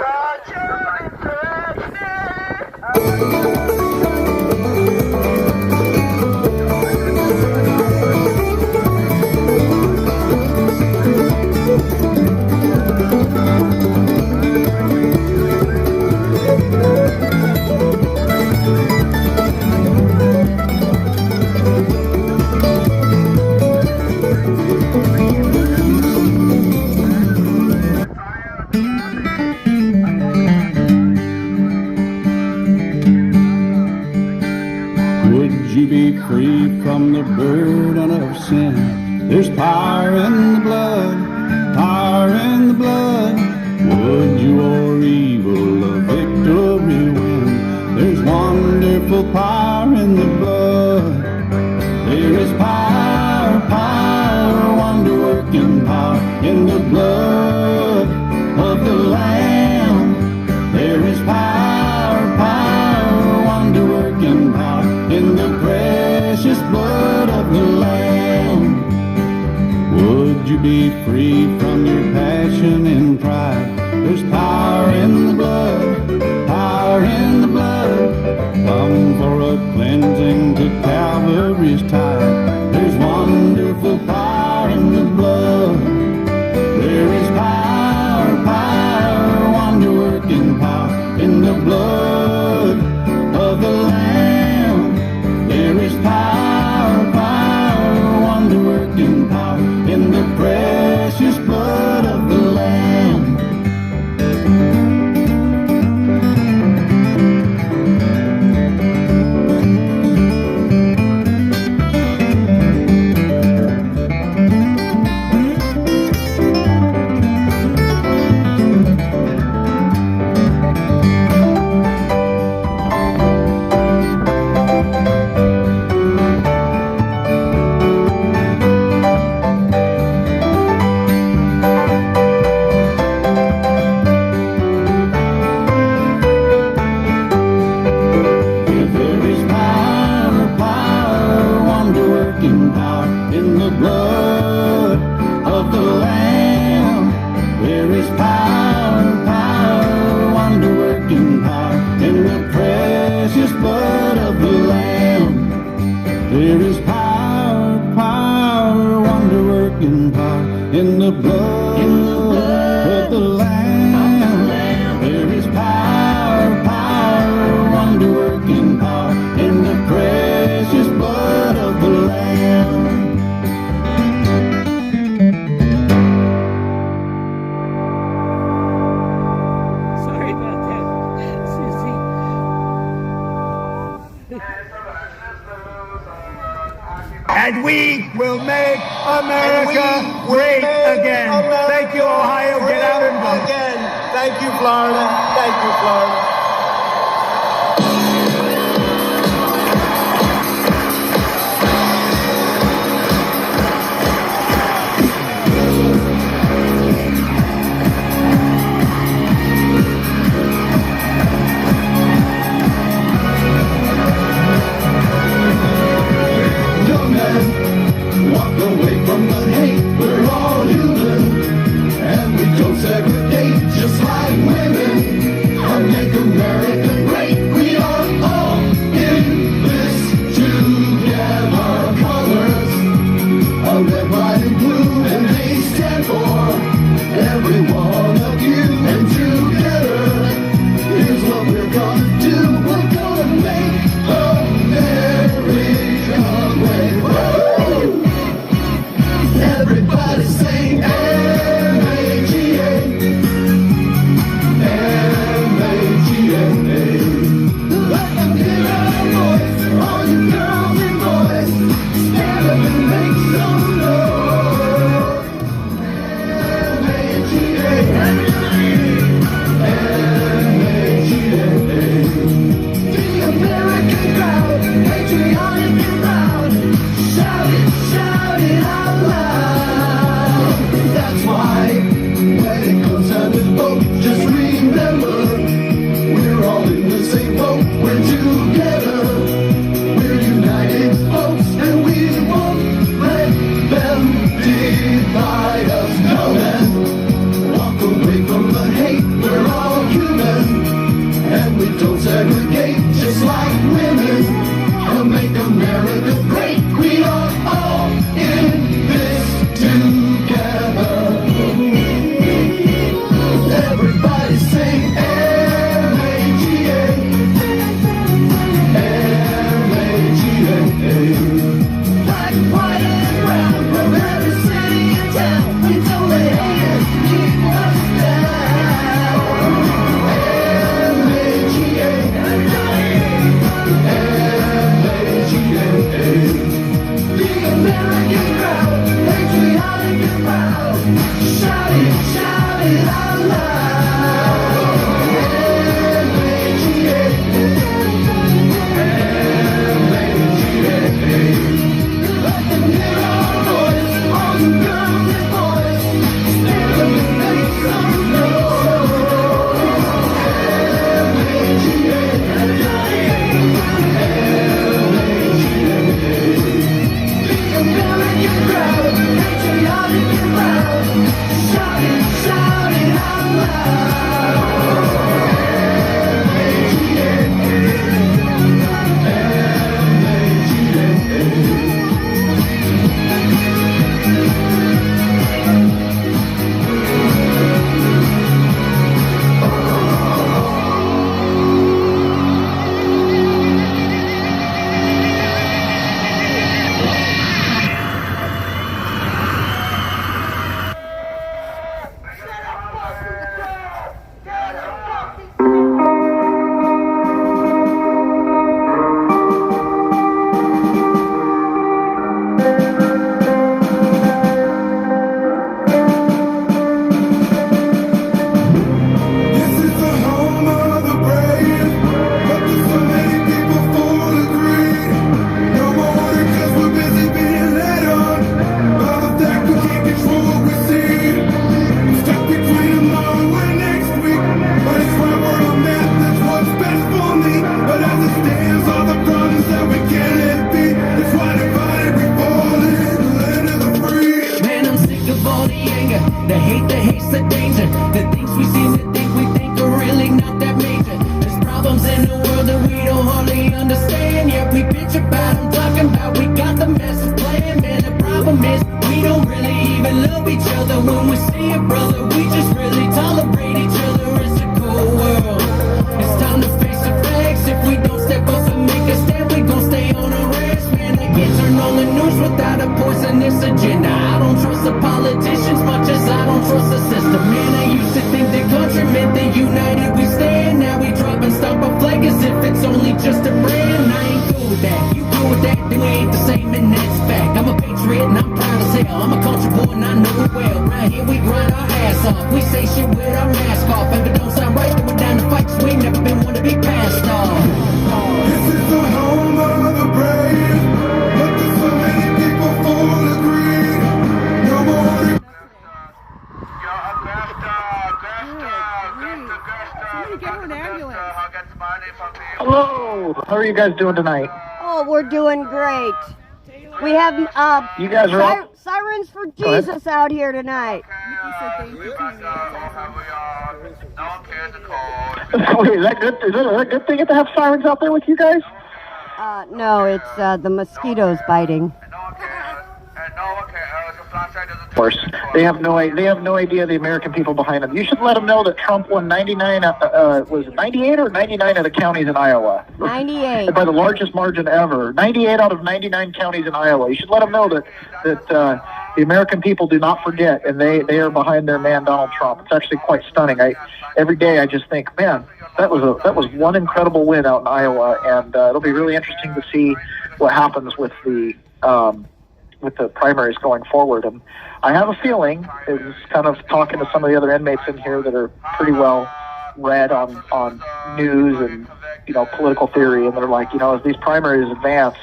Would you be free from the burden of sin? There's power in the blood, power in the blood. Would you or evil a victory win? There's wonderful power in the blood. There is power, power, wonder-working power in the blood of the Lamb. There is power, power, wonder-working power in the precious blood of the Lamb. Would you be free from your passion and pride? There's power in the blood, power in the blood. Come for a cleansing to Calvary's tide. There's wonderful power in the blood. There is power, power, wonder-working power in the blood of the Lamb. There is power, power, wonder-working power in the precious blood of the Lamb. There is power, power, wonder-working power in the blood of the Lamb. There is power, power, wonder-working power in the precious blood of the Lamb. Sorry about that, Susie. And we will make America great again. Thank you, Ohio. Get out and vote. Again. Thank you, Florida. Thank you, Florida. Walk away from the hate, we're all human, and we don't segregate just like women. Or make America great, we are all in this together. Colors of red, white, and blue, and they stand for every one of you. And together, here's what we're gonna do. We're gonna make America great. Woo! Everybody sing M-A-G-A, M-A-G-A. Let them hear our voice, all you girls and boys. Stand up and make some noise. M-A-G-A, M-A-G-A. The American crowd, patriotic and proud. Shout it out loud. That's why when it comes time to vote, just remember we're all in the same boat. We're together, we're united folks, and we won't let them divide us. No, then walk away from the hate. We're all human, and we don't segregate. Just like women, and make America great. We are all in this together. Everybody sing M-A-G-A, M-A-G-A. Black, white, and brown, from every city and town. We don't let haters keep us down. M-A-G-A, M-A-G-A. The American crowd, patriotic and proud. Shout it out loud. M-A-G-A, M-A-G-A. Let them hear our voice, all you girls and boys. Stand up and make some noise. M-A-G-A, M-A-G-A. The American crowd, patriotic and proud. Shout it out loud. M-A-G-A, This is the home of the brave, but there's so many people full of greed. No more work 'cause we're busy being led on by the fact we can't control what we see. I'm stuck between tomorrow and next week, but it's right where I'm at, that's what's best for me. But as it stands, all the problems that we can't let be, that's why divided we fall in the land of the free. Man, I'm sick of all the anger, the hate, the hate's the danger. The things we seem to think we think are really not that major. There's problems in the world that we don't hardly understand. Yeah, we bitch about them, talking about we got the message playing. Man, the problem is we don't really even love each other. When we see a brother, we just really tolerate each other. It's a cold world. It's time to face the facts. If we don't step up and make a stand, we gon' stay on our ass. Man, I can't turn on the news without a poisonous agenda. I don't trust the politicians much as I don't trust the system. Man, I used to think the country meant that united we stand. Now we drop and stomp a flag as if it's only just a brand. I ain't cool with that. You cool with that? Then we ain't the same, and that's fact. I'm a patriot and I'm proud as hell. I'm a country boy and I know it well. Right here we grind our ass off. We say shit with our mask off. If it don't sound right, then we're down to fight 'cause we ain't never been one to be passed off. This is the home of the brave, but there's so many people full of greed. No more work. Hello. How are you guys doing tonight? Oh, we're doing great. We have You guys are all... sirens for Jesus out here tonight. Wait, is that good? Is that a good thing to have sirens out there with you guys? No, it's the mosquitoes biting. Of course, they have no idea the American people behind them. You should let them know that Trump won 99. Was it 98 or 99 of the counties in Iowa? 98. By the largest margin ever. 98 out of 99 counties in Iowa. You should let them know that the American people do not forget, and they are behind their man Donald Trump. It's actually quite stunning. Every day I just think, man, that was one incredible win out in Iowa, and it'll be really interesting to see what happens with the primaries going forward. And I have a feeling, is kind of talking to some of the other inmates in here that are pretty well read on news and political theory, and they're like, as these primaries advance,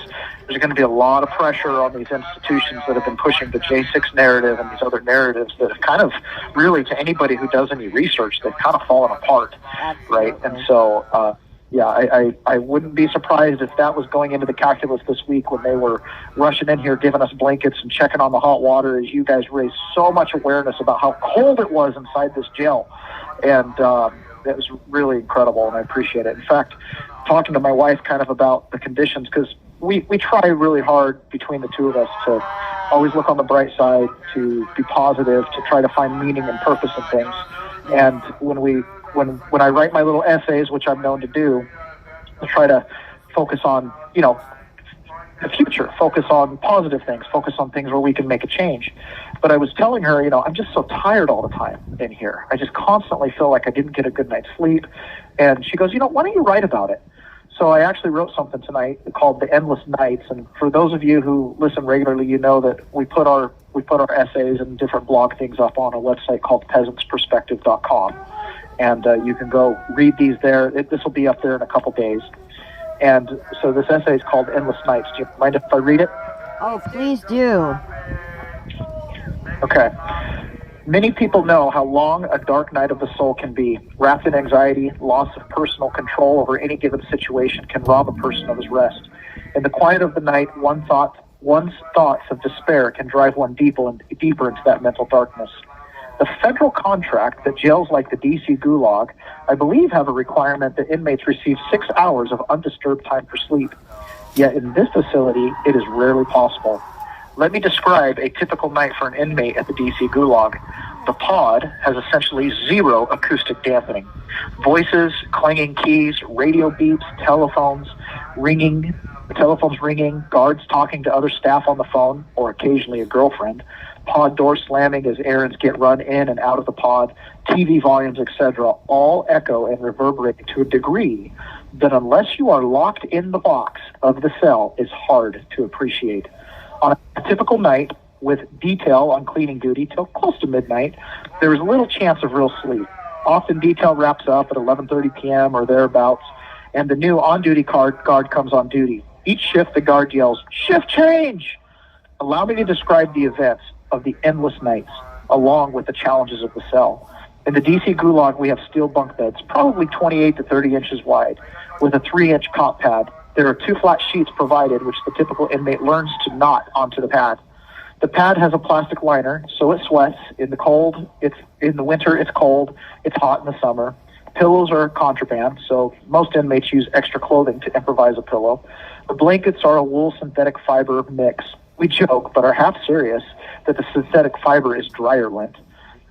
there's going to be a lot of pressure on these institutions that have been pushing the J6 narrative and these other narratives that have kind of really, to anybody who does any research, they've kind of fallen apart. Absolutely. Right? And so yeah, I wouldn't be surprised if that was going into the calculus this week when they were rushing in here, giving us blankets and checking on the hot water, as you guys raised so much awareness about how cold it was inside this jail. And it was really incredible, and I appreciate it. In fact, talking to my wife kind of about the conditions, because we try really hard between the two of us to always look on the bright side, to be positive, to try to find meaning and purpose in things. And when I write my little essays, which I'm known to do, I try to focus on, the future, focus on positive things, focus on things where we can make a change. But I was telling her, I'm just so tired all the time in here. I just constantly feel like I didn't get a good night's sleep. And she goes, why don't you write about it? So I actually wrote something tonight called The Endless Nights. And for those of you who listen regularly, you know that we put our essays and different blog things up on a website called peasantsperspective.com. And you can go read these there. This will be up there in a couple days. And so this essay is called Endless Nights. Do you mind if I read it? Oh, please do. Okay. Many people know how long a dark night of the soul can be. Wrapped in anxiety, loss of personal control over any given situation can rob a person of his rest. In the quiet of the night, one's thoughts of despair can drive one deeper into that mental darkness. The federal contract that jails like the D.C. Gulag, I believe, have a requirement that inmates receive 6 hours of undisturbed time for sleep. Yet in this facility, it is rarely possible. Let me describe a typical night for an inmate at the D.C. Gulag. The pod has essentially zero acoustic dampening. Voices, clanging keys, radio beeps, telephones ringing, guards talking to other staff on the phone, or occasionally a girlfriend, pod door slamming as errands get run in and out of the pod, TV volumes, etc., all echo and reverberate to a degree that unless you are locked in the box of the cell is hard to appreciate. On a typical night, with detail on cleaning duty till close to midnight, there is little chance of real sleep. Often detail wraps up at 11:30 p.m. or thereabouts, and the new on-duty guard comes on duty. Each shift, the guard yells, "Shift change!" Allow me to describe the events of the endless nights, along with the challenges of the cell. In the D.C. Gulag, we have steel bunk beds, probably 28 to 30 inches wide, with a 3-inch cot pad. There are 2 flat sheets provided, which the typical inmate learns to knot onto the pad. The pad has a plastic liner, so it sweats. In the winter, it's cold. It's hot in the summer. Pillows are contraband, so most inmates use extra clothing to improvise a pillow. The blankets are a wool synthetic fiber mix. We joke, but are half serious, that the synthetic fiber is dryer lint.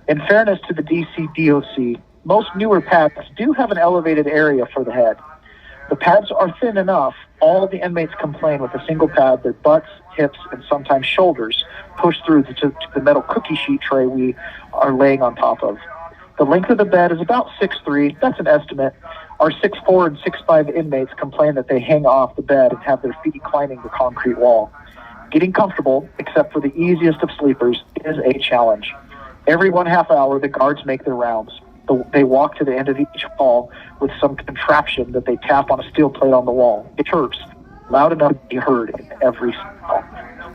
In fairness to the DC DOC, most newer pads do have an elevated area for the head. The pads are thin enough, all of the inmates complain with a single pad, their butts, hips, and sometimes shoulders push through to the metal cookie sheet tray we are laying on top of. The length of the bed is about 6'3", that's an estimate. Our 6'4" and 6'5" inmates complain that they hang off the bed and have their feet climbing the concrete wall. Getting comfortable, except for the easiest of sleepers, is a challenge. Every 1/2 hour, the guards make their rounds. They walk to the end of each hall with some contraption that they tap on a steel plate on the wall. It chirps, loud enough to be heard in every cell.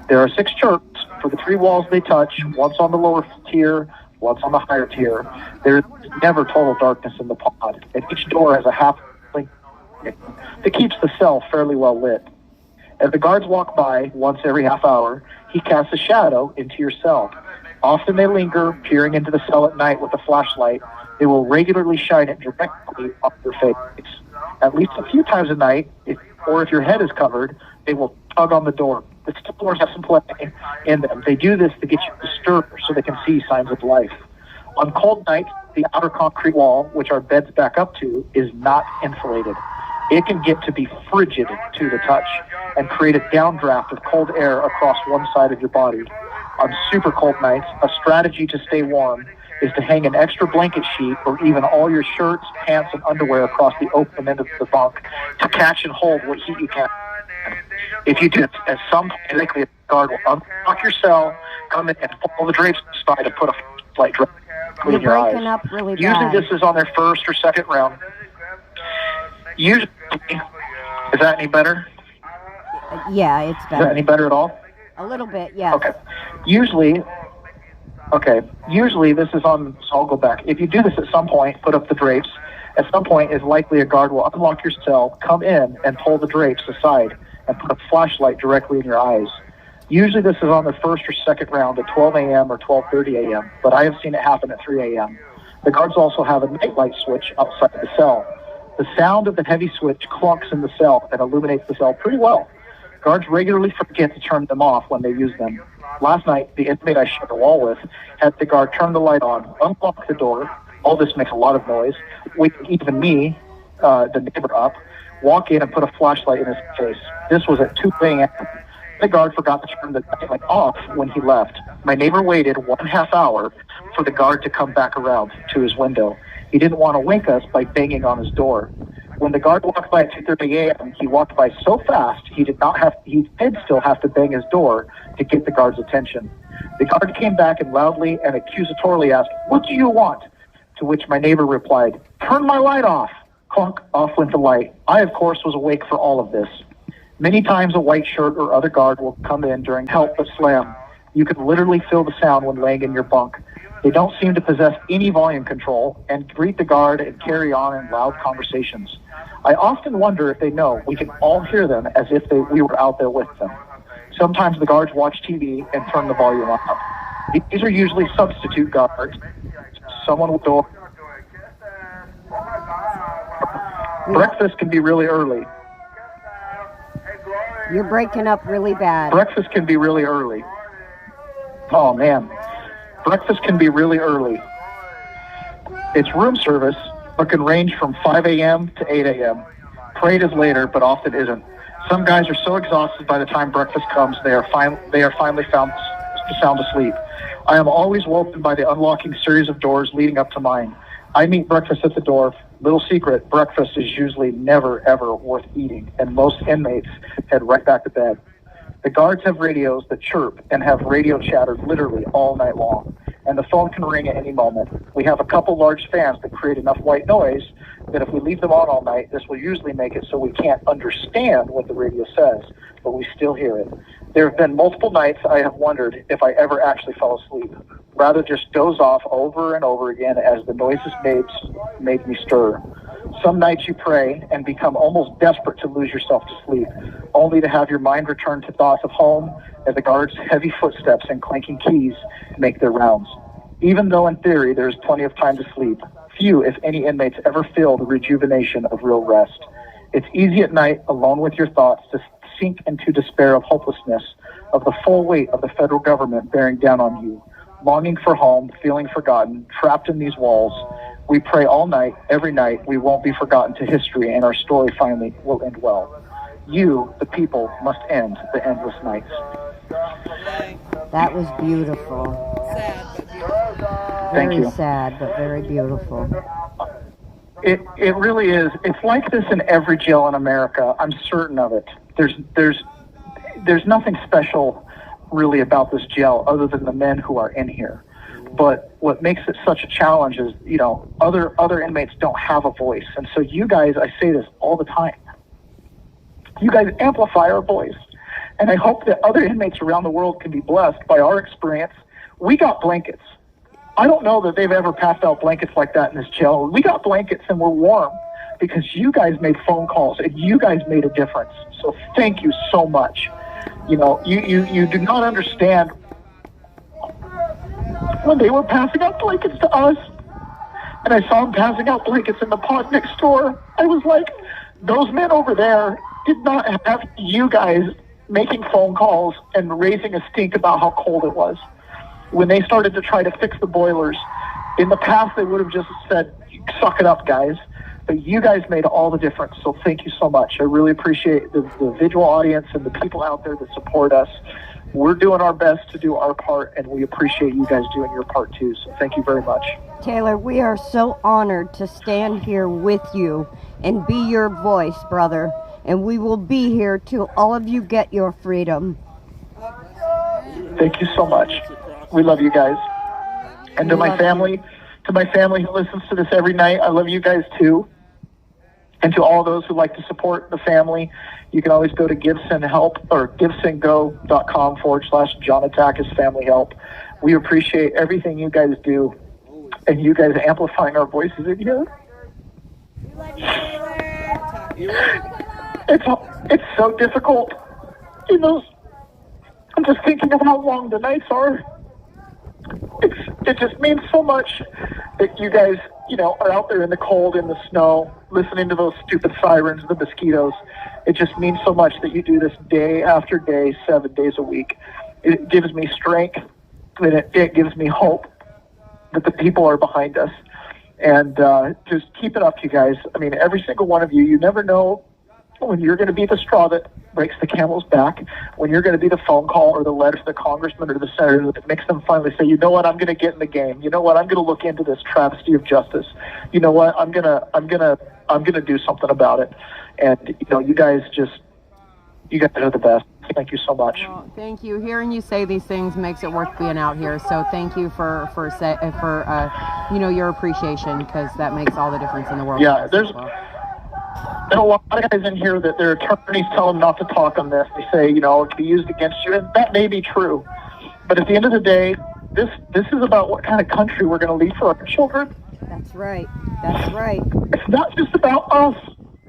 There are 6 chirps for the 3 walls they touch, once on the lower tier, once on the higher tier. There is never total darkness in the pod, and each door has a half link that keeps the cell fairly well lit. As the guards walk by once every 1/2 hour, he casts a shadow into your cell. Often they linger, peering into the cell at night with a flashlight. They will regularly shine it directly on your face. At least a few times a night, if your head is covered, they will tug on the door. The doors have some play in them. They do this to get you to stir so they can see signs of life. On cold nights, the outer concrete wall, which our beds back up to, is not insulated. It can get to be frigid to the touch and create a downdraft of cold air across one side of your body. On super cold nights, a strategy to stay warm is to hang an extra blanket sheet or even all your shirts, pants, and underwear across the open end of the bunk to catch and hold what heat you can. If you do, at some point, likely a guard will unlock your cell, come in and pull the drapes aside and put a flashlight directly in your eyes. Breaking up really bad. Usually this is on their first or second round. Usually, is that any better? Yeah, it's better. Is that any better at all? A little bit, yeah. Okay. Usually this is on, so I'll go back. If you do this at some point, put up the drapes. At some point, it's likely a guard will unlock your cell, come in, and pull the drapes aside and put a flashlight directly in your eyes. Usually this is on the first or second round at 12 a.m. or 12:30 a.m., but I have seen it happen at 3 a.m. The guards also have a nightlight switch outside the cell. The sound of the heavy switch clunks in the cell and illuminates the cell pretty well. Guards regularly forget to turn them off when they use them. Last night, the inmate I shared a wall with had the guard turn the light on, unlock the door. All this makes a lot of noise. Wake even me, the neighbor, up, walk in and put a flashlight in his face. This was at 2 a.m. The guard forgot to turn the light off when he left. My neighbor waited 1/2 hour for the guard to come back around to his window. He didn't want to wake us by banging on his door. When the guard walked by at 2:30 a.m., he walked by so fast he did still have to bang his door to get the guard's attention. The guard came back and loudly and accusatorily asked, "What do you want?" To which my neighbor replied, "Turn my light off." Clunk, off went the light. I, of course, was awake for all of this. Many times a white shirt or other guard will come in during help but slam. You can literally feel the sound when laying in your bunk. They don't seem to possess any volume control and greet the guard and carry on in loud conversations. I often wonder if they know we can all hear them as if we were out there with them. Sometimes the guards watch TV and turn the volume up. These are usually substitute guards. Someone will go. Breakfast can be really early. You're breaking up really bad. Breakfast can be really early. Oh, man. Breakfast can be really early. It's room service, but can range from 5 a.m. to 8 a.m. Parade is later, but often isn't. Some guys are so exhausted by the time breakfast comes, they are finally found sound asleep. I am always woken by the unlocking series of doors leading up to mine. I meet breakfast at the door. Little secret, breakfast is usually never, ever worth eating, and most inmates head right back to bed. The guards have radios that chirp and have radio chatter literally all night long, and the phone can ring at any moment. We have a couple large fans that create enough white noise that if we leave them on all night, this will usually make it so we can't understand what the radio says, but we still hear it. There have been multiple nights I have wondered if I ever actually fell asleep. Rather just doze off over and over again as the noises made me stir. Some nights you pray and become almost desperate to lose yourself to sleep, only to have your mind return to thoughts of home as the guards' heavy footsteps and clanking keys make their rounds. Even though in theory there is plenty of time to sleep, few, if any, inmates ever feel the rejuvenation of real rest. It's easy at night, alone with your thoughts, to sink into despair of hopelessness, of the full weight of the federal government bearing down on you, longing for home, feeling forgotten, trapped in these walls. We pray all night, every night, we won't be forgotten to history, and our story finally will end well. You, the people, must end the endless nights. That was beautiful. Sad, but beautiful. Thank you. Very sad, but very beautiful. It really is. It's like this in every jail in America. I'm certain of it. There's nothing special really about this jail other than the men who are in here. But what makes it such a challenge is, other inmates don't have a voice. And so you guys, I say this all the time, you guys amplify our voice. And I hope that other inmates around the world can be blessed by our experience. We got blankets. I don't know that they've ever passed out blankets like that in this jail. We got blankets and we're warm because you guys made phone calls and you guys made a difference. So thank you so much. You do not understand when they were passing out blankets to us, and I saw them passing out blankets in the pod next door. I was like, those men over there did not have you guys making phone calls and raising a stink about how cold it was. When they started to try to fix the boilers, in the past they would have just said, suck it up, guys. But you guys made all the difference, so thank you so much. I really appreciate the visual audience and the people out there that support us. We're doing our best to do our part, and we appreciate you guys doing your part too, so thank you very much. Taylor, we are so honored to stand here with you and be your voice, brother. And we will be here till all of you get your freedom. Thank you so much. We love you guys. And to my family who listens to this every night, I love you guys too. And to all those who like to support the family, you can always go to GiveSendHelp or givesendgo.com/John Attackis Family Help. We appreciate everything you guys do and you guys amplifying our voices in here. It's so difficult. You know, I'm just thinking of how long the nights are. It just means so much that you guys, you know, are out there in the cold, in the snow, listening to those stupid sirens, the mosquitoes. It just means so much that you do this day after day, 7 days a week. It gives me strength, and it gives me hope that the people are behind us. And just keep it up, you guys. I mean, every single one of you, you never know when you're going to be the straw that breaks the camel's back, when you're going to be the phone call or the letter to the congressman or the senator that makes them finally say, you know what, I'm going to get in the game. You know what, I'm going to look into this travesty of justice. You know what, I'm going to do something about it. And you know, you guys are the best. Thank you so much. Well, thank you. Hearing you say these things makes it worth being out here. So thank you for you know, your appreciation, because that makes all the difference in the world. Yeah, there's a lot of guys in here that their attorneys tell them not to talk on this. They say, you know, it can be used against you, and that may be true. But at the end of the day, this is about what kind of country we're going to leave for our children. That's right. That's right. It's not just about us.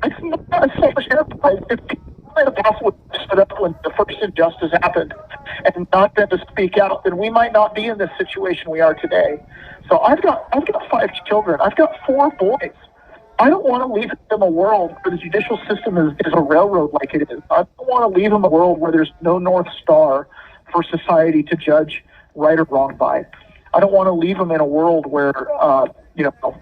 It's not a selfish enterprise. If people in the past would have stood up when the first injustice happened and not been to speak out, then we might not be in this situation we are today. So I've got 5 children. I've got 4 boys. I don't want to leave them a world where the judicial system is a railroad like it is. I don't want to leave them a world where there's no North Star for society to judge right or wrong by. I don't want to leave them in a world where, you know,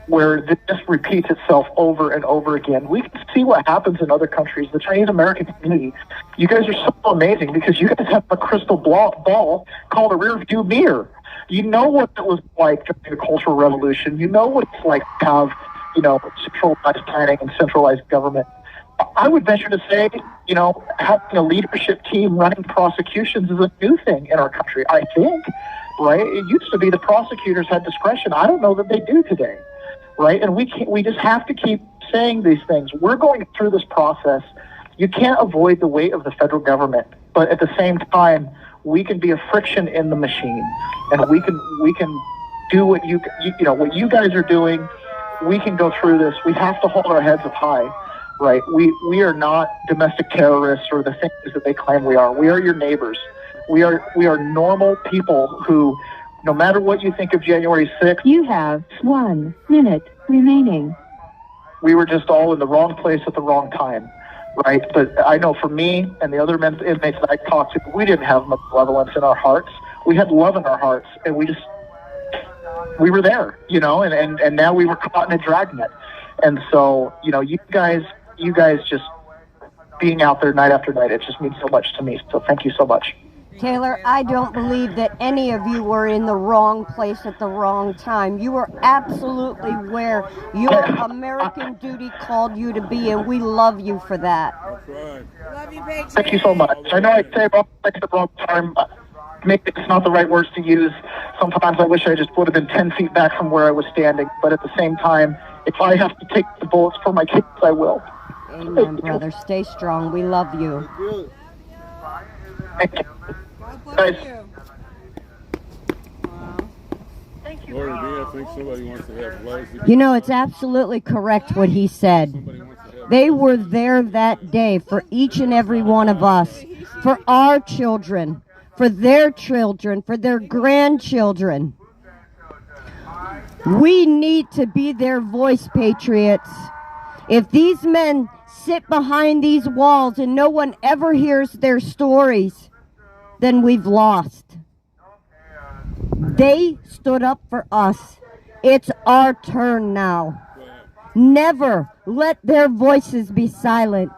where this repeats itself over and over again. We can see what happens in other countries. The Chinese American community, you guys are so amazing because you guys have a crystal ball called a rear view mirror. You know what it was like during the Cultural Revolution. You know what it's like to have, you know, centralized planning and centralized government. I would venture to say, you know, having a leadership team running prosecutions is a new thing in our country, I think, right? It used to be the prosecutors had discretion. I don't know that they do today, right? And we just have to keep saying these things. We're going through this process. You can't avoid the weight of the federal government, but at the same time, we can be a friction in the machine, and we can do what you know, what you guys are doing. We can go through this. We have to hold our heads up high, right? We are not domestic terrorists or the things that they claim we are. We are your neighbors. We are normal people who, no matter what you think of January 6th, You have 1 minute remaining. we were just all in the wrong place at the wrong time, right? But I know for me and the other inmates that I talked to, we didn't have malevolence in our hearts. We had love in our hearts, and we were there, you know, and now we were caught in a dragnet. And so, you know, you guys just being out there night after night, it just means so much to me. So thank you so much. Taylor, I don't believe that any of you were in the wrong place at the wrong time. You were absolutely where your American duty called you to be, and we love you for that. Love you, Patriot. Thank you so much. I know I say wrong things at the wrong time. Maybe it's not the right words to use. Sometimes I wish I just would have been 10 feet back from where I was standing. But at the same time, if I have to take the bullets for my kids, I will. Amen, brother. Stay strong. We love you. Thank you. Bless Guys. you. Lord, I think somebody wants to have Leslie. You know, it's absolutely correct what he said. They were there that day for each and every one of us, for our children, for their children, for their grandchildren. We need to be their voice, patriots. If these men sit behind these walls and no one ever hears their stories, then we've lost. They stood up for us. It's our turn now. Never let their voices be silent.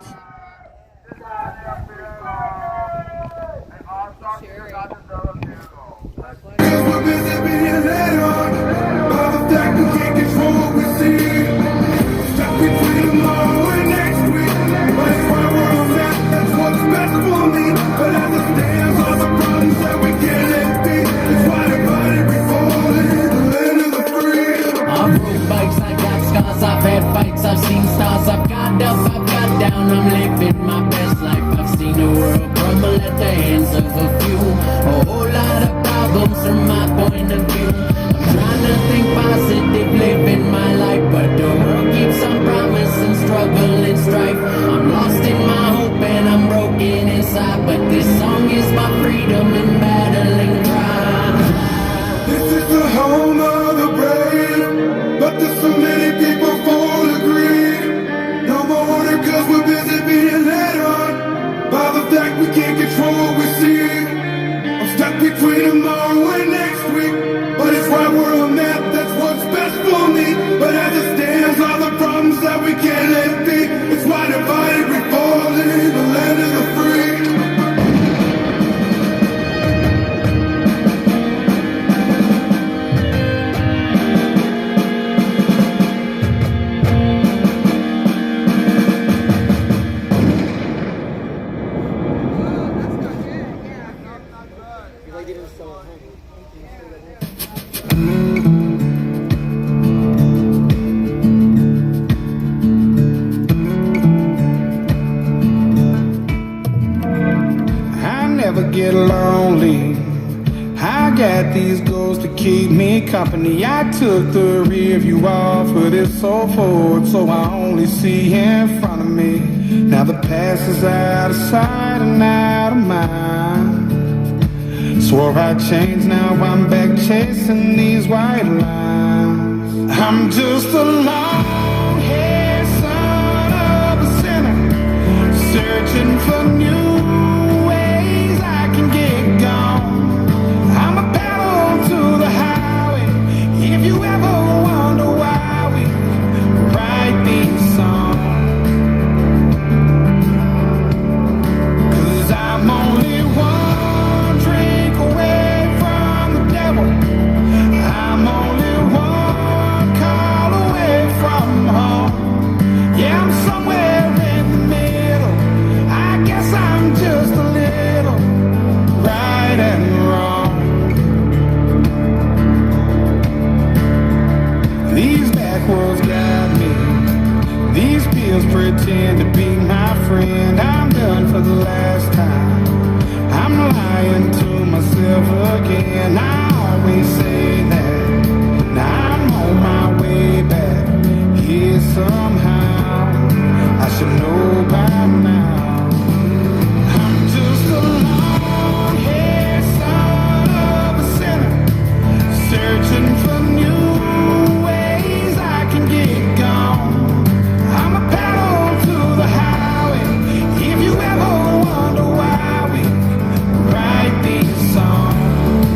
I've had fights, I've seen stars, I've got up, I've got down, I'm living my best life. I've seen the world crumble at the hands of a few. A whole lot of problems from my point of view. I'm trying to think positive, living my life, but the world keeps on had these goals to keep me company. I took the rear view off of this so forward, so I only see in front of me. Now the past is out of sight and out of mind. Swore I'd change, now I'm back chasing these white lines. I'm just a long-haired son of a sinner, searching for new ways I can get gone. I'm a pedal to the highway. If you ever wonder why we write these songs, 'cause I'm only one drink away from the devil. I'm only one call away from home. Yeah, I'm somewhere in the middle. I guess I'm just a little right and wrong. These back roads got me. These pills pretend to be my friend. I'm done for the last time. I'm lying to myself again. I always say that. Now I'm on my way back here somehow. I should know by now. I'm just a long-haired son of a sinner, searching for new ways I can get gone. I'm a pedal to the highway. If you ever wonder why we write these songs,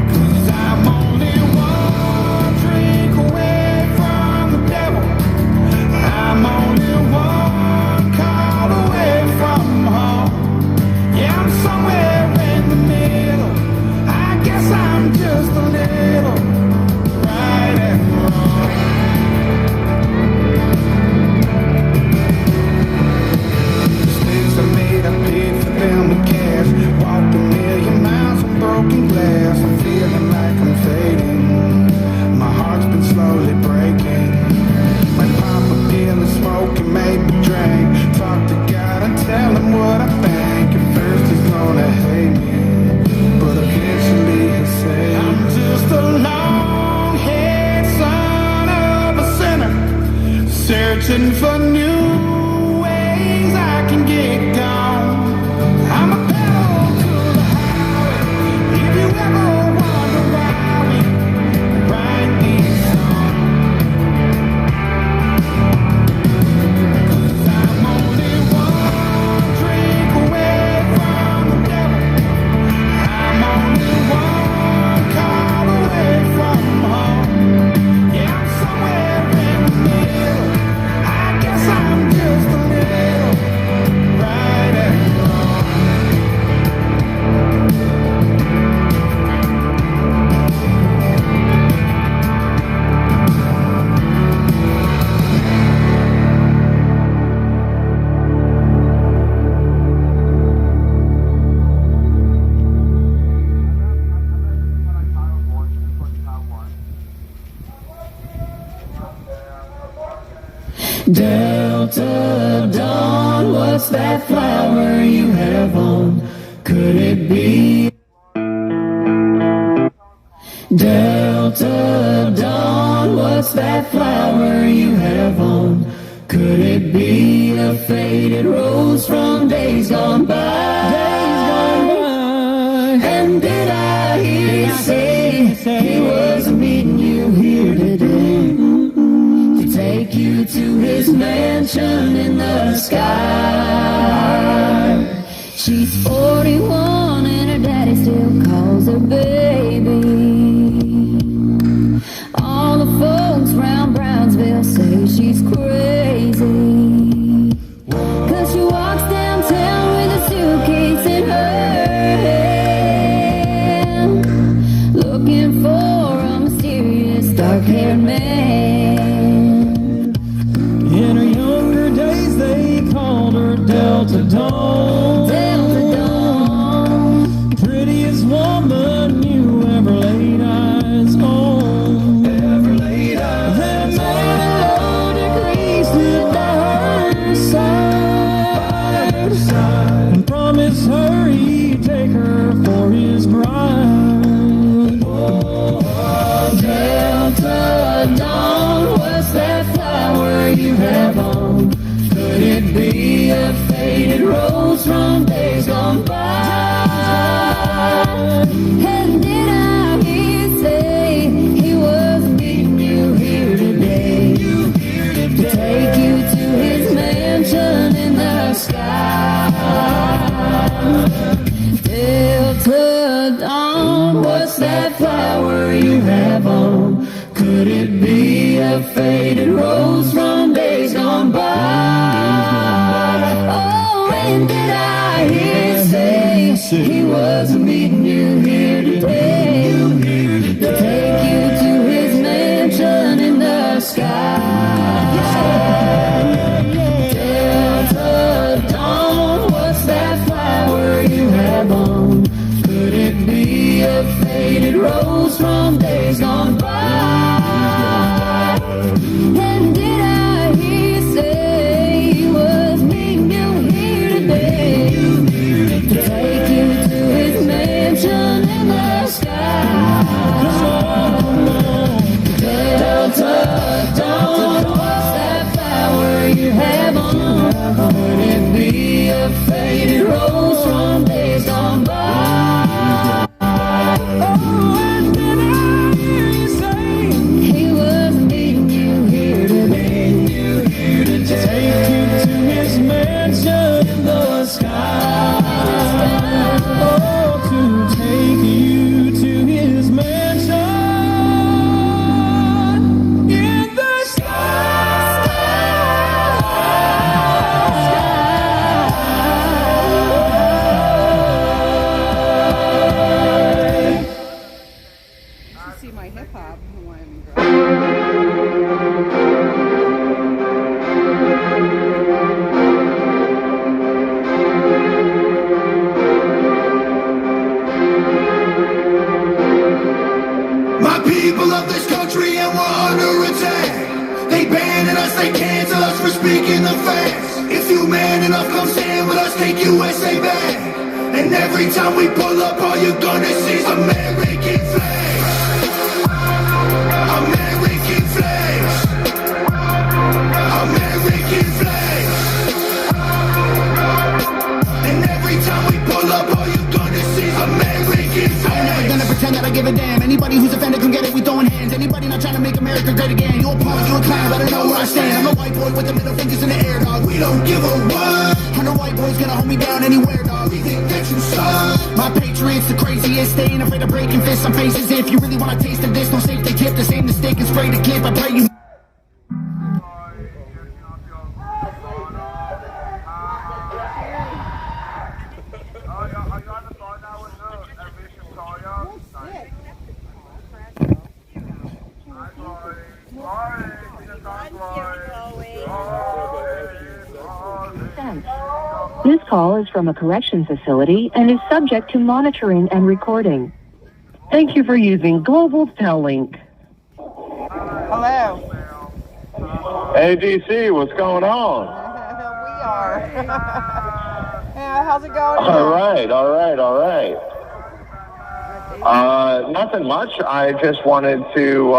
'cause I'm only one drink away from the devil. I'm only one call away from home. Yeah, I'm somewhere in the middle. I guess I'm just a little right and wrong. Mistakes I made, I paid for them with cash. Walked a million miles on broken glass. I'm feeling like I'm fading. My heart's been slowly breaking. Might pop a pill and smoke and maybe drink. Talk to God and tell him what I think. At first he's gonna hate me, but eventually he'll say, I'm just a long-haired son of a sinner, searching for new ways I can get gone. I'm a pedal to the highway. If you ever wonder why we write these songs, 'cause I'm only one drink away from the devil. I'm only one call away from home. Yeah, I'm somewhere in the middle. I guess I'm just a little right and wrong. Delta Dawn, what's that flower you have on? Could it be? Delta Dawn, what's that flower you have on? Could it be a faded rose from days gone by? And did I hear you say he was meeting you here today to take you to his mansion in the sky? She's 41 and her daddy still calls her baby. All the folks round Brownsville say she's crazy, 'cause she walks downtown with a suitcase in her hand, looking for a mysterious dark-haired man. In her younger days they called her Delta Dawn. Delta Dawn, prettiest woman you ever laid eyes on. ever laid eyes That on. man Lord, her grace stood by her side, and promised her he'd take her faded rose from days gone by. And did I hear you say he was meeting you here today to take you to his mansion in the sky? Delta Dawn, what's that flower you have on? Could it be a faded rose from days gone by? Oh, and did I hear you say he was meeting you here today to take you to his mansion in the sky? Delta Dawn, what's that flower you have on? Could it be a faded rose from days gone by? And did I hear you say he was meeting you here today to take you to his mansion in the sky? Delta Dawn, what's that flower you have on? Could it be a faded rose from days gone by? Oh, and did I hear you say he was meeting you here today to take you to his mansion in the sky? Oh, to take you to his mansion in the sky. You should see my hip hop Hawaiian My people of this country, and we're under attack. They banning us, they cancel us for speaking the facts. If you man enough, come stand with us, take USA back. And every time we pull up, all you're gonna see is American flags. American flags. American flags. And every time we pull up, all you're gonna see is American flags. I'm never gonna pretend that I give a damn. Anybody who's offended, come get it, we throwing hands. Anybody not trying to make America great again, you a punk, you a clown, better know where I stand. I'm a white boy with the middle fingers in the air, dog. We don't give a what. 100 white boys gonna hold me down anywhere, dog. We think that you suck. My patriots the craziest, they ain't afraid of breaking fists on faces. If you really wanna taste of this, don't safety tip. The same mistake and spray the clip. I pray you. This call is from a correction facility and is subject to monitoring and recording. Thank you for using Global Tellink. Hello. Hey, DC, what's going on? We are. Yeah, how's it going? All right. Nothing much. I just wanted to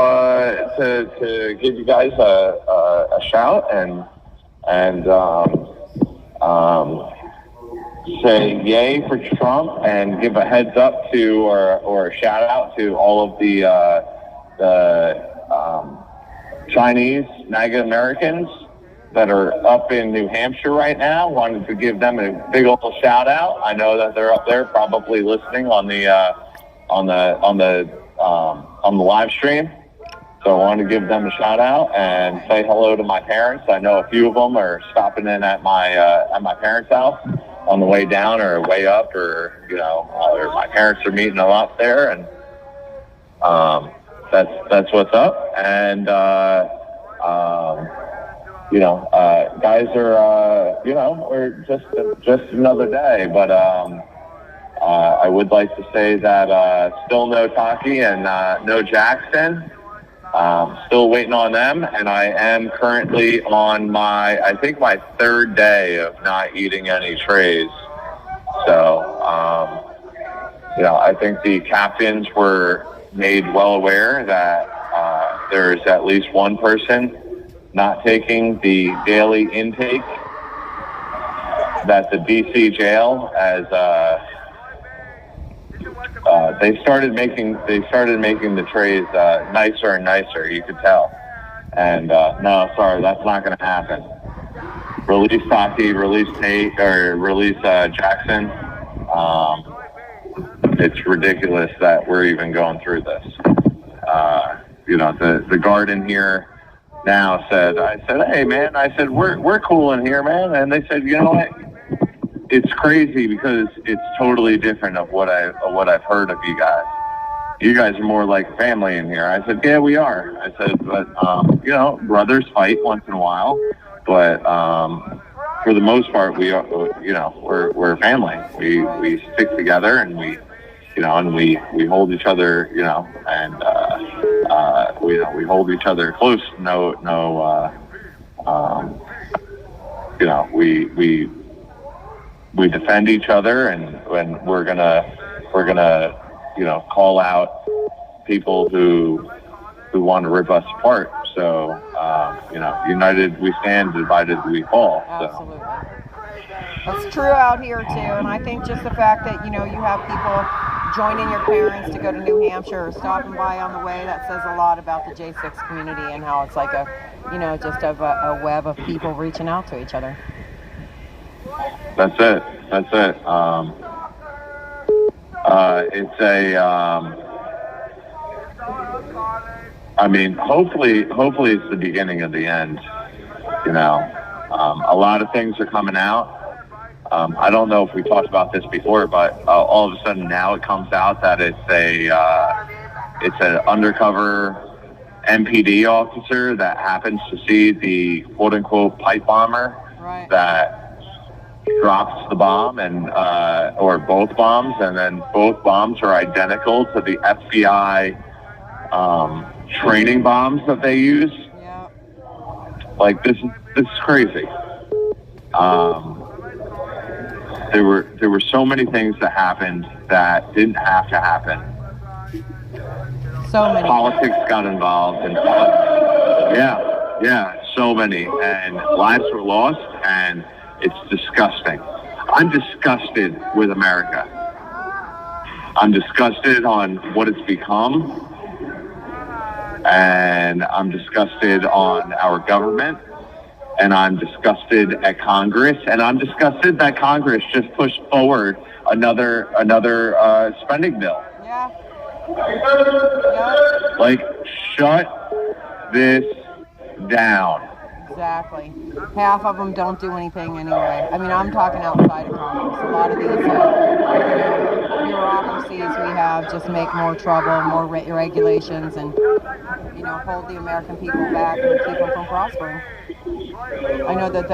give you guys a shout and say yay for Trump and give a heads up to or a shout out to all of the Chinese MAGA Americans that are up in New Hampshire right now. Wanted to give them a big old shout out. I know that they're up there probably listening on the live stream. So I wanted to give them a shout out and say hello to my parents. I know a few of them are stopping in at my parents' house on the way down or way up, or or my parents are meeting them up there, and that's what's up. And guys are we're just another day, but I would like to say that still no Taki and no Jackson. Still waiting on them, and I am currently on my third day of not eating any trays. So, I think the captains were made well aware that there's at least one person not taking the daily intake that the DC jail, as they started making the trays nicer and nicer. You could tell. And no, sorry, that's not going to happen. Release Taki, release Tate, or release Jackson. It's ridiculous that we're even going through this. The guard in here now said, hey man, we're cool in here, man. And they said, you know what? It's crazy because it's totally different of what I've heard of you guys. You guys are more like family in here. I said, yeah, we are. I said, but brothers fight once in a while, but for the most part, we are, we're family. We stick together and we hold each other, and we hold each other close. We defend each other, and when we're gonna call out people who want to rip us apart. So united we stand, divided we fall. Absolutely. That's true out here too, and I think just the fact that you have people joining your parents to go to New Hampshire or stopping by on the way, that says a lot about the J6 community and how it's like a web of people reaching out to each other. That's it. Hopefully it's the beginning of the end. A lot of things are coming out. I don't know if we talked about this before, but all of a sudden now it comes out that it's an undercover MPD officer that happens to see the quote-unquote pipe bomber that drops the bomb or both bombs, and then both bombs are identical to the FBI training bombs that they use. Yeah. Like this is crazy. There were so many things that happened that didn't have to happen. So many. Politics got involved, and so many, and lives were lost, and it's disgusting. I'm disgusted with America. I'm disgusted on what it's become, and I'm disgusted on our government, and I'm disgusted at Congress, and I'm disgusted that Congress just pushed forward another spending bill. Yeah. Like, shut this down. Exactly. Half of them don't do anything anyway. I mean, I'm talking outside of Congress. A lot of these bureaucracies we have just make more trouble, more regulations, and hold the American people back and keep them from prospering. I know that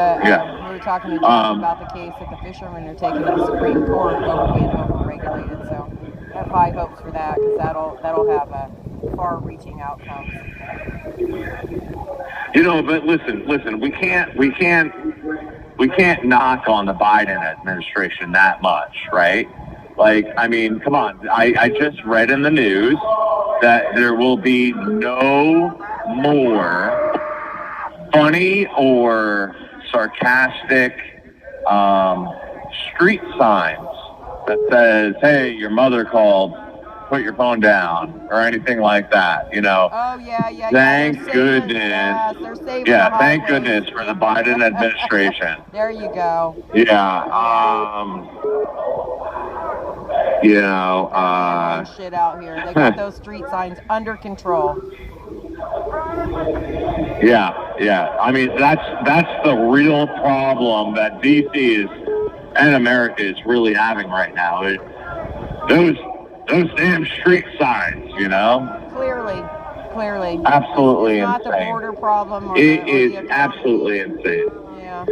we were talking to John about the case that the fishermen are taking to the Supreme Court over being overregulated. So I have high hopes for that, because that'll have a far-reaching outcomes. But listen, we can't knock on the Biden administration that much, right? Like, I mean, come on. I just read in the news that there will be no more funny or sarcastic street signs that says, hey, your mother called, put your phone down, or anything like that, Oh, yeah. Thank goodness. Thank goodness for the Biden administration. There you go. Shit out here. They got those street signs under control. Yeah. I mean, that's the real problem that DC and America is really having right now. Those damn street signs, Clearly. Absolutely it's insane. Not the border problem. It is absolutely insane. Yeah.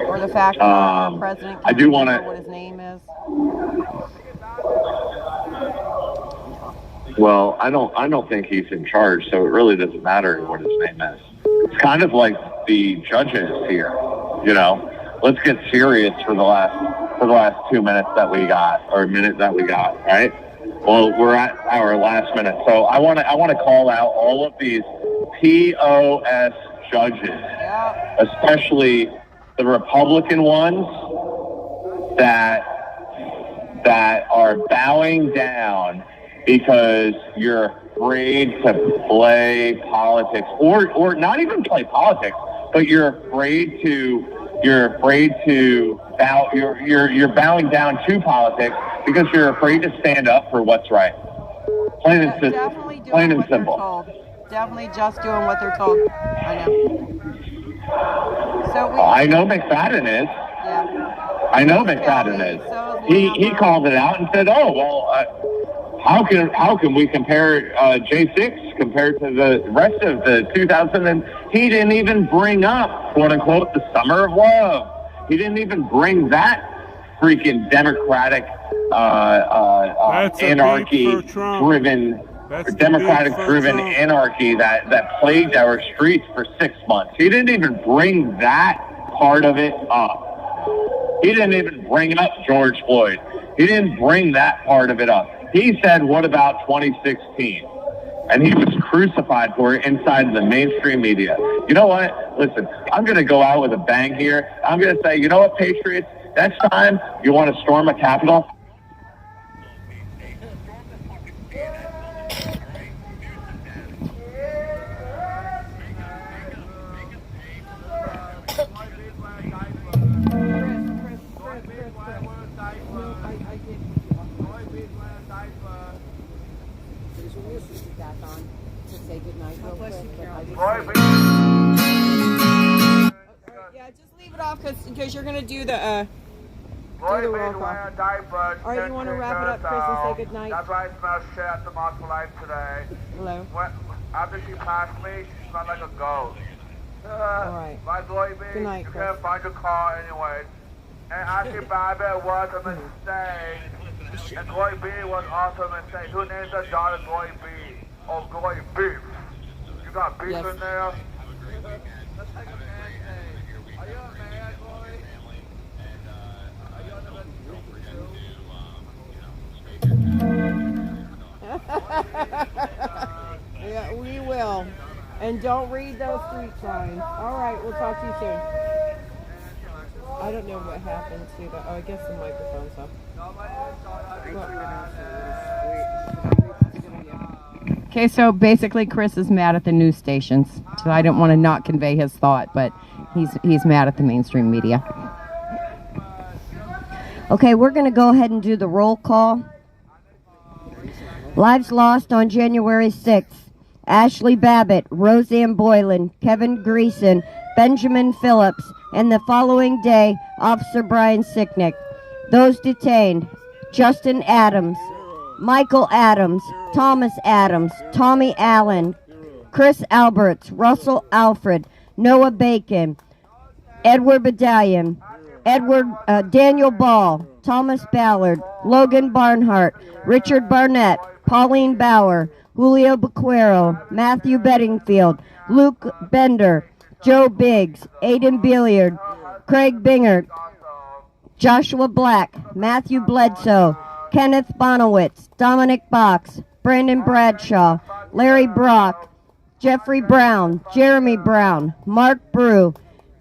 Or the fact that our president can't remember what his name is. Well, I don't think he's in charge, so it really doesn't matter what his name is. It's kind of like the judges here, Let's get serious for the last 2 minutes that we got, or minute that we got, right? Well, we're at our last minute, so I want to call out all of these POS judges, especially the Republican ones that are bowing down because you're afraid to play politics, or not even play politics, but you're afraid to bow. You're bowing down to politics because you're afraid to stand up for what's right. Plain and simple. Plain and simple. Definitely just doing what they're told. I know. I know McFadden is. Yeah. I know McFadden is. He called it out and said, "Oh well, how can we compare J6 compared to the rest of the 2000?" And he didn't even bring up, quote unquote, the Summer of Love. He didn't even bring that freaking Democratic anarchy-driven. Democratic-driven anarchy that plagued our streets for 6 months. He didn't even bring that part of it up. He didn't even bring up George Floyd. He didn't bring that part of it up. He said, what about 2016? And he was crucified for it inside the mainstream media. You know what? Listen, I'm going to go out with a bang here. I'm going to say, you know what, Patriots? Next time you want to storm a Capitol, Yeah, just leave it off because you're going to do the roll call. All right, you want to wrap it up, Chris, and say good night? That's why I smell shit at the Moss for Life today. Hello? After she passed me, she smelled like a ghost. Alright. My Glory B, Good night, you Chris. can't find your car anyway. And actually, Bobby was a mistake. And Glory B was also a mistake. Who named their daughter Glory B? Oh, Glory Beef. You got beef in there? That's like a man thing. Are you a man, Glory? Yeah, we will. And don't read those street signs. All right, we'll talk to you soon. I don't know what happened to the... Oh, I guess the microphone's up. Okay, so basically Chris is mad at the news stations. So I didn't want to not convey his thought, but he's mad at the mainstream media. Okay, we're going to go ahead and do the roll call. Lives lost on January 6th. Ashley Babbitt, Roseanne Boylan, Kevin Greason, Benjamin Phillips, and the following day, Officer Brian Sicknick. Those detained, Justin Adams, Michael Adams, Thomas Adams, Tommy Allen, Chris Alberts, Russell Alfred, Noah Bacon, Edward Badalion, Daniel Ball, Thomas Ballard, Logan Barnhart, Richard Barnett, Pauline Bauer, Julio Bequero, Matthew Bedingfield, Luke Bender, Joe Biggs, Aiden Billiard, Craig Bingert, Joshua Black, Matthew Bledsoe, Kenneth Bonowitz, Dominic Box, Brandon Bradshaw, Larry Brock, Jeffrey Brown, Jeremy Brown, Mark Brew,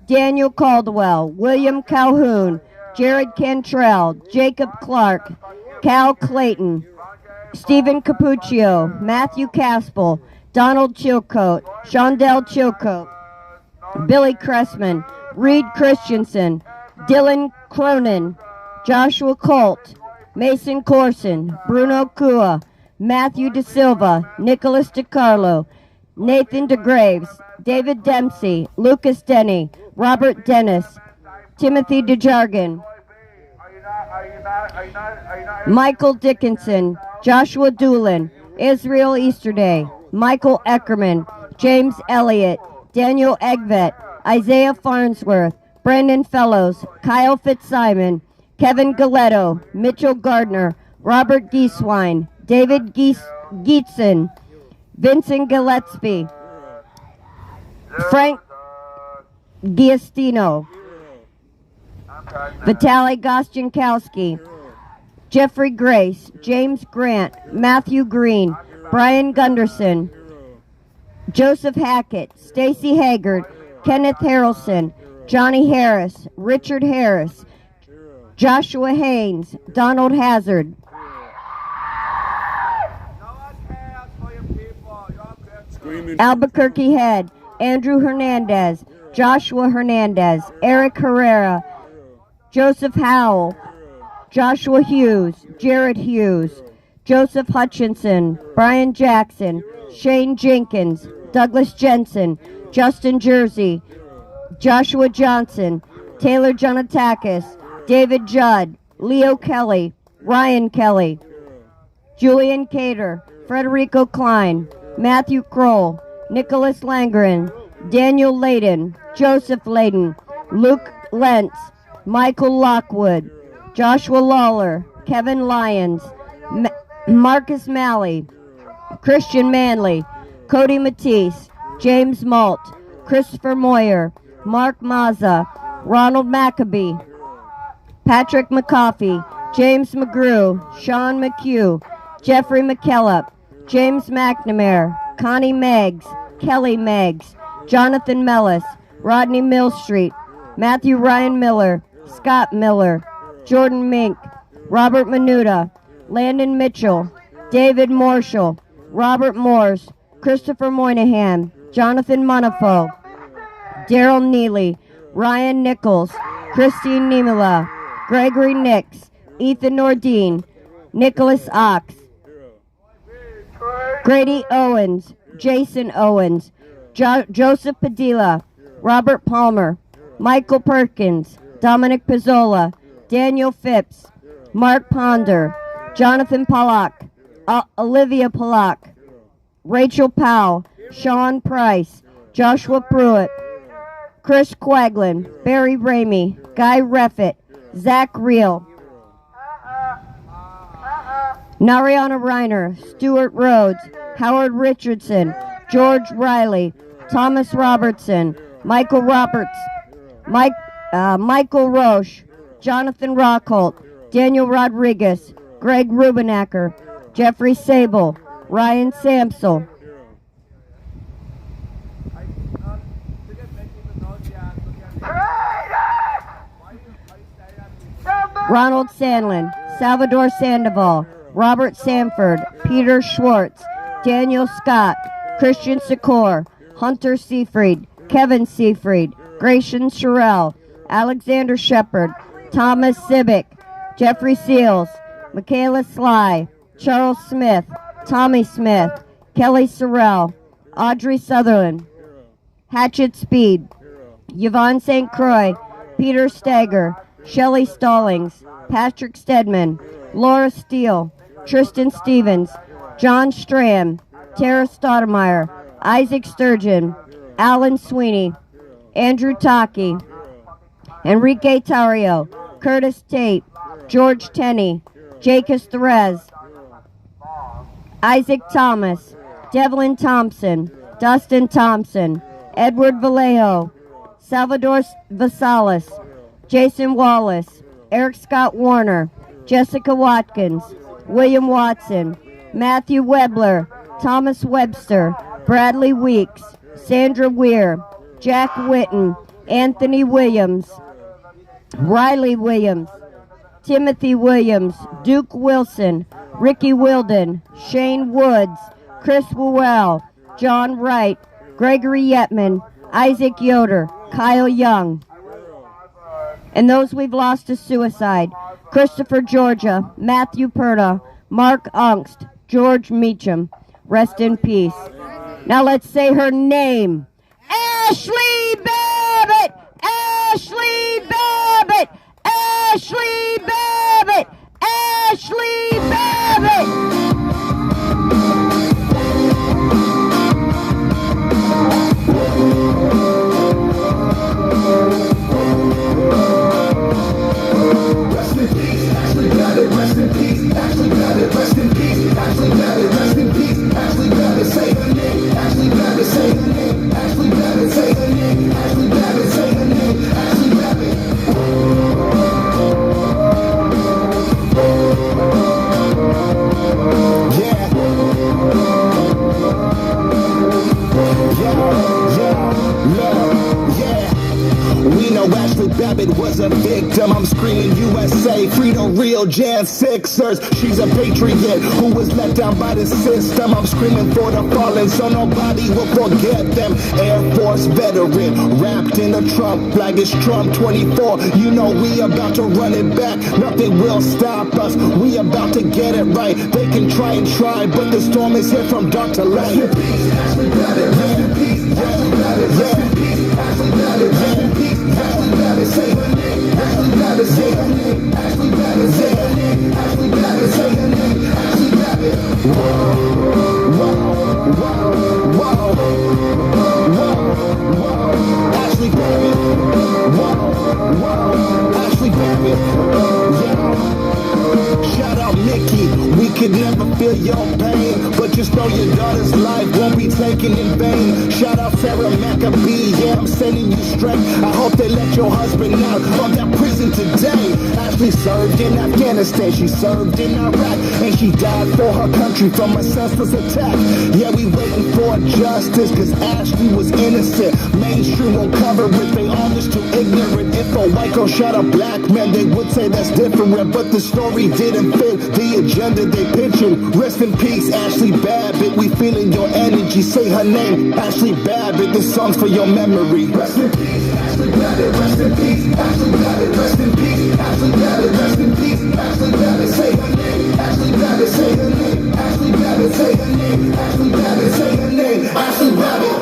Daniel Caldwell, William Calhoun, Jared Cantrell, Jacob Clark, Cal Clayton, Stephen Capuccio, Matthew Caspel, Donald Chilcote, Shondell Chilcote, Billy Cressman, Reed Christensen, Dylan Cronin, Joshua Colt, Mason Corson, Bruno Cua, Matthew De Silva, Nicholas DiCarlo, Nathan DeGraves, David Dempsey, Lucas Denny, Robert Dennis, Timothy DeJargan, Michael Dickinson, Joshua Doolin, Israel Easterday, Michael Eckerman, James Elliott, Daniel Eggvet, Isaiah Farnsworth, Brandon Fellows, Kyle Fitzsimon, Kevin Galetto, Mitchell Gardner, Robert Gieswine, David Gietzen, Vincent Gillespie, Frank Giustino, Vitaly Gostiankowski, Jeffrey Grace, James Grant, Matthew Green, Brian Gunderson, Joseph Hackett, Stacy Haggard, Kenneth Harrelson, Johnny Harris, Richard Harris, Joshua Haynes, Donald Hazard, Albuquerque Head, Andrew Hernandez, Joshua Hernandez, Eric Herrera, Joseph Howell, Joshua Hughes, Jared Hughes, Joseph Hutchinson, Brian Jackson, Shane Jenkins, Douglas Jensen, Justin Jersey, Joshua Johnson, Taylor Jonatakis, David Judd, Leo Kelly, Ryan Kelly, Julian Cater, Frederico Klein, Matthew Kroll, Nicholas Langren, Daniel Layden, Joseph Layden, Luke Lentz, Michael Lockwood, Joshua Lawler, Kevin Lyons, Marcus Malley, Christian Manley, Cody Matisse, James Malt, Christopher Moyer, Mark Mazza, Ronald Maccabee, Patrick McCoffey, James McGrew, Sean McHugh, Jeffrey McKellop, James McNamara, Connie Meggs, Kelly Meggs, Jonathan Mellis, Rodney Millstreet, Matthew Ryan Miller, Scott Miller, Jordan Mink, Robert Menuda, Landon Mitchell, David Marshall, Robert Morse, Christopher Moynihan, Jonathan Monifo, Daryl Neely, Ryan Nichols, Christine Nimula, Gregory Nix, Ethan Nordine, Nicholas Ox, Grady Owens, Jason Owens, Joseph Padilla, Robert Palmer, Michael Perkins, Dominic Pizzola, Daniel Phipps, Mark Ponder, Jonathan Pollock, Olivia Pollock, Rachel Powell, Sean Price, Joshua Pruitt, Chris Quaglin, Barry Ramey, Guy Reffitt, Zach Reel, Nariana Reiner, Stuart Rhodes, Howard Richardson, George Riley, Thomas Robertson, Michael Roberts, Michael Roche, Jonathan Rockholt, Daniel Rodriguez, Greg Rubenacker, Jeffrey Sable, Ryan Samsel, Ronald Sandlin, Salvador Sandoval, Robert Sanford, Peter Schwartz, Daniel Scott, Christian Secor, Hunter Seafried, Kevin Seafried, Gratian Sherrill, Alexander Shepard, Thomas Sibick, Jeffrey Seals, Michaela Sly, Charles Smith, Tommy Smith, Kelly Sorrell, Audrey Sutherland, Hatchet Speed, Yvonne St. Croix, Peter Stager, Shelley Stallings, Patrick Stedman, Laura Steele, Tristan Stevens, John Strand, Tara Stoudemire, Isaac Sturgeon, Alan Sweeney, Andrew Taki, Enrique Tario, Curtis Tate, George Tenney, Jacobs Therese, Isaac Thomas, Devlin Thompson, Dustin Thompson, Edward Vallejo, Salvador Vasalis, Jason Wallace, Eric Scott Warner, Jessica Watkins, William Watson, Matthew Webler, Thomas Webster, Bradley Weeks, Sandra Weir, Jack Witten, Anthony Williams, Riley Williams, Timothy Williams, Duke Wilson, Ricky Wilden, Shane Woods, Chris Wowell, John Wright, Gregory Yetman, Isaac Yoder, Kyle Young. And those we've lost to suicide: Christopher Georgia, Matthew Perta, Mark Ungst, George Meacham. Rest in peace. Now let's say her name. Ashley Babbitt! Ashley Babbitt! Ashley Babbitt! Ashley Babbitt! Rest in peace, Ashley Babbitt, rest in peace, Ashley Babbitt, rest in peace, Ashley Babbitt, rest in peace, Ashley Babbitt, say her name, Ashley Babbitt, say her name, Ashley Babbitt, say her name, Ashley Babbitt, say her name, Ashley Babbitt. Jan Sixers. She's a patriot who was let down by the system. I'm screaming for the fallen so nobody will forget them. Air Force veteran, wrapped in a Trump flag. It's Trump 24. You know we about to run it back. Nothing will stop us. We about to get it right. They can try and try, but the storm is here from dark to light. Rest in peace, Ashley Babbitt. Rest in peace, Ashley Babbitt. Rest in peace, Ashley Babbitt. Rest in peace, Ashley Babbitt. Say her name, Ashley Babbitt. Say her name, Ashley Babbitt. Say her name, Ashley Babbitt. Say her name, Ashley Babbitt. Whoa, whoa, whoa, whoa, whoa, Ashley Babbitt. Whoa, whoa, Ashley Babbitt. Yeah. Shout out Mickey, we could never feel your pain, but just know your daughter's life won't be taken in vain. Shout out Sarah Maccabee, yeah, I'm sending you straight. I hope they let your husband out of that prison today. Ashley served in Afghanistan, she served in Iraq, and she died for her country from a senseless attack. Yeah, we waiting for justice, cause Ashley was innocent. Mainstream won't cover it, they all just too ignorant. If a white girl shot a black man, they would say that's different, but the story didn't fit the agenda they pictured. Rest in peace, Ashley Babbitt. We feeling your energy. Say her name, Ashley Babbitt. This song's for your memory. Rest in peace, Ashley Babbitt. Rest in peace, Ashley Babbitt. Rest in peace, Ashley Babbitt. Rest in peace, Ashley Babbitt. Say her name, Ashley Babbitt. Say her name, Ashley Babbitt. Say her name, Ashley Babbitt. Say her name, Ashley Babbitt.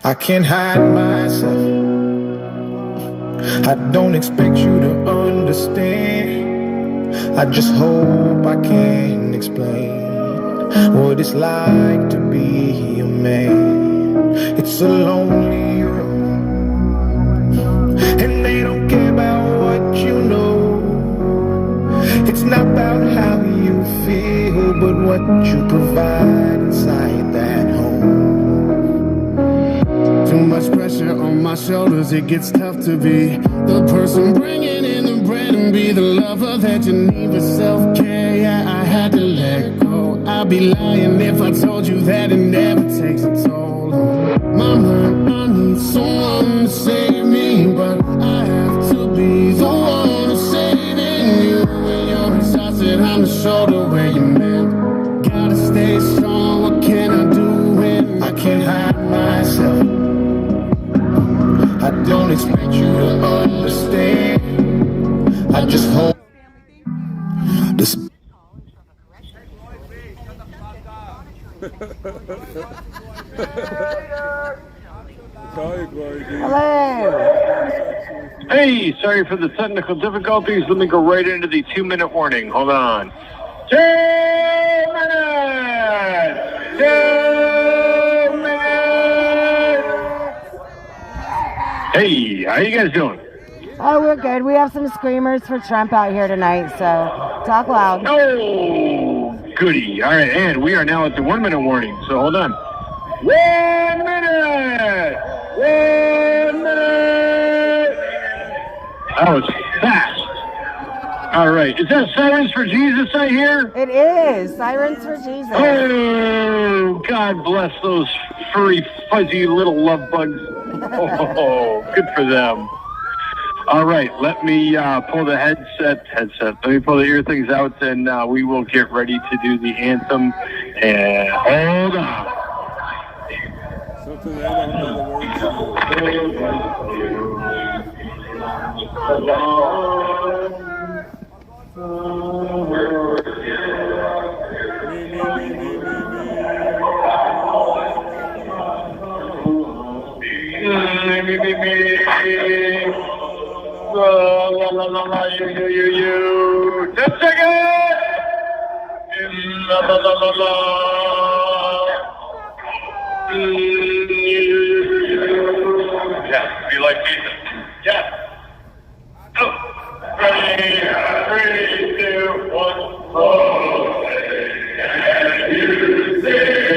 I can't hide myself. I don't expect you to understand. I just hope I can explain what it's like to be a man. It's a lonely road, and they don't care about what you know. It's not about how you feel, but what you provide inside that home. Too much pressure on my shoulders, it gets tough to be the person bringing in the bread and be the lover that you need for self-care. Yeah, I had to let go. I'd be lying if I told you that it never takes a toll. Mama, I need someone to save me, but I have to be the one who's saving you. When you're exhausted, I'm the shoulder where you mend. Gotta stay strong, what can I do when I can't hide myself? I don't expect you to understand. I just hope this. Hello. Hey, sorry for the technical difficulties. Let me go right into the 2-minute warning. Hold on. 2 minutes! 2 minutes! Hey, how you guys doing? Oh, we're good. We have some screamers for Trump out here tonight, so talk loud. Oh, goody. All right, and we are now at the 1-minute warning, so hold on. 1 minute! 1 minute! That was fast. All right. Is that Sirens for Jesus I hear? It is. Sirens for Jesus. Oh, God bless those furry, fuzzy little love bugs. Oh, good for them. All right. Let me pull the headset. Let me pull the ear things out, and we will get ready to do the anthem. And hold on. Something I don't know the words You. 10 seconds. La la la la la. Yeah, be like Jesus. Yeah. Oh. Ready, 3, 2, 1. Oh, and you say.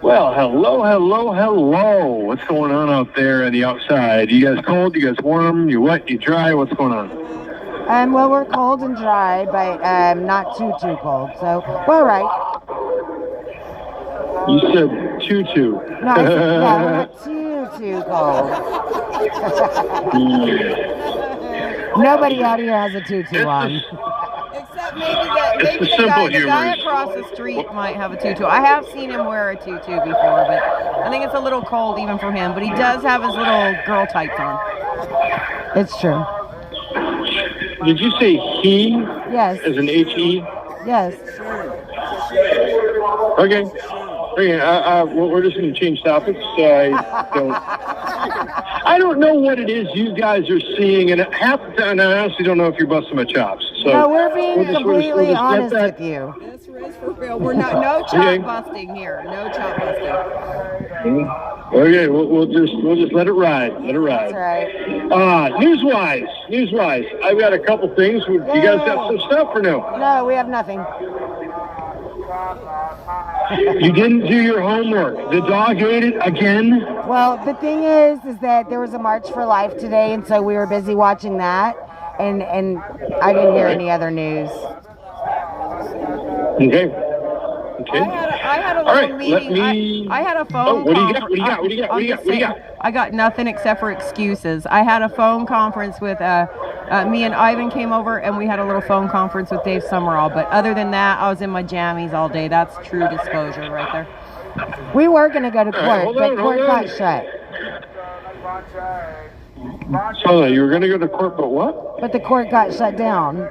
Well, hello. What's going on out there on the outside? You guys cold? You guys warm? You wet? You dry? What's going on? Well, we're cold and dry, but not too cold, so we're all right. You said too. No, I said, yeah, we're not too cold. Nobody out here has a tutu on. Except maybe the guy across the street might have a tutu. I have seen him wear a tutu before, but I think it's a little cold even for him. But he does have his little girl tights on. It's true. Did you say he? Yes. As an H-E? Yes. Okay. We're just going to change topics. I don't know what it is you guys are seeing, and half the time, I honestly don't know if you're busting my chops. So no, we're being completely honest with you. That's for real. We're not, no chop busting here. No chop busting. Okay, we'll just let it ride. That's right. News-wise, I've got a couple things. You guys got some stuff or no? No, we have nothing. You didn't do your homework. The dog ate it again? Well, the thing is that there was a March for Life today, and so we were busy watching that, and I didn't hear any other news. Okay. I had a little meeting. I had a phone What do you got? I got nothing except for excuses. I had a phone conference with me and Ivan came over, and we had a little phone conference with Dave Summerall. But other than that, I was in my jammies all day. That's true disclosure right there. We were going to go to court, but court got shut. So you were going to go to court, but what? But the court got shut down.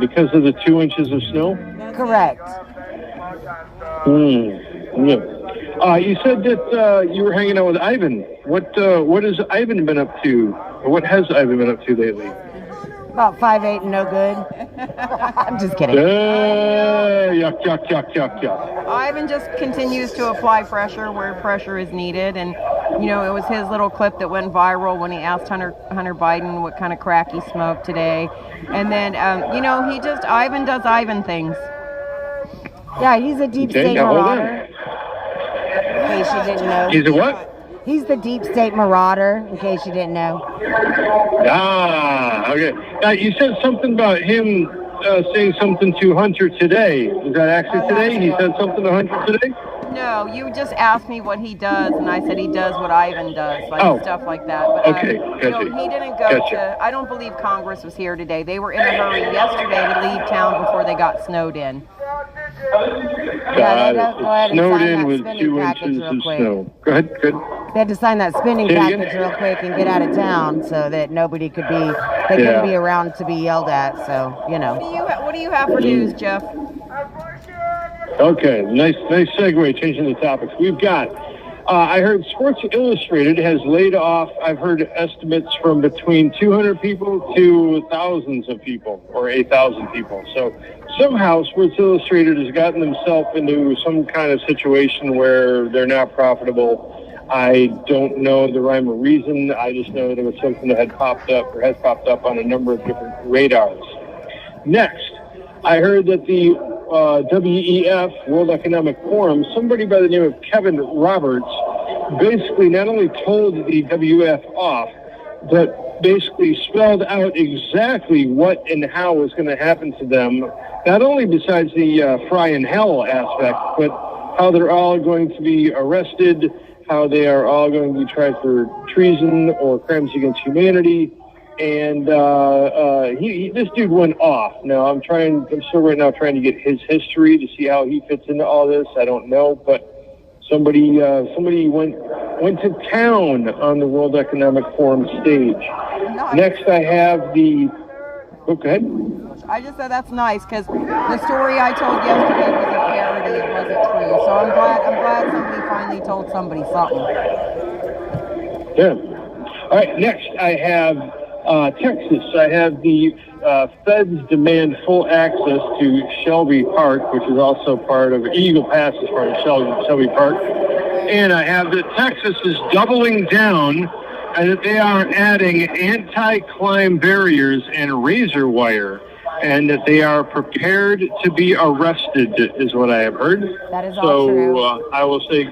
Because of the 2 inches of snow? Correct. Yeah. You said that you were hanging out with Ivan. What has Ivan been up to? Or what has Ivan been up to lately? About 5'8" and no good. I'm just kidding. Yuck. Ivan just continues to apply pressure where pressure is needed. And, you know, it was his little clip that went viral when he asked Hunter Biden what kind of crack he smoked today. And then, Ivan does Ivan things. Yeah, he's a deep state marauder. In case you didn't know. He's a what? He's the deep state marauder, in case you didn't know. Okay. You said something about him saying something to Hunter today. Was that actually today? He said something to Hunter today? No, you just asked me what he does, and I said he does what Ivan does, stuff like that. But, okay, gotcha. He didn't go to, I don't believe Congress was here today. They were in a hurry yesterday to leave town before they got snowed in. Snowed in with 2 inches of snow. Go ahead, good. They had to sign that spending package real quick and get out of town so that nobody could be, they couldn't be around to be yelled at, so, you know. What do you have for news, Jeff? Okay, nice segue, changing the topics. We've got I heard Sports Illustrated has laid off, I've heard estimates from between 200 people to thousands of people, or 8,000 people. So somehow Sports Illustrated has gotten themselves into some kind of situation where they're not profitable. I don't know the rhyme or reason. I just know that it was something that had popped up, or has popped up on a number of different radars. Next, I heard that the WEF, World Economic Forum, somebody by the name of Kevin Roberts, basically not only told the WEF off, but basically spelled out exactly what and how was going to happen to them, not only besides the fry in hell aspect, but how they're all going to be arrested, how they are all going to be tried for treason or crimes against humanity. And this dude went off. Now I'm still right now trying to get his history to see how he fits into all this. I don't know, but somebody went to town on the World Economic Forum stage. Nice. Next, I have the. Oh, go ahead. I just said that's nice because the story I told yesterday was a parody. It wasn't true. So I'm glad somebody finally told somebody something. Yeah. All right. Next, I have Texas. I have the feds demand full access to Shelby Park, which is also part of Eagle Pass, is part of Shelby Park. And I have that Texas is doubling down and that they are adding anti-climb barriers and razor wire, and that they are prepared to be arrested, is what I have heard. That is all true. So I will say,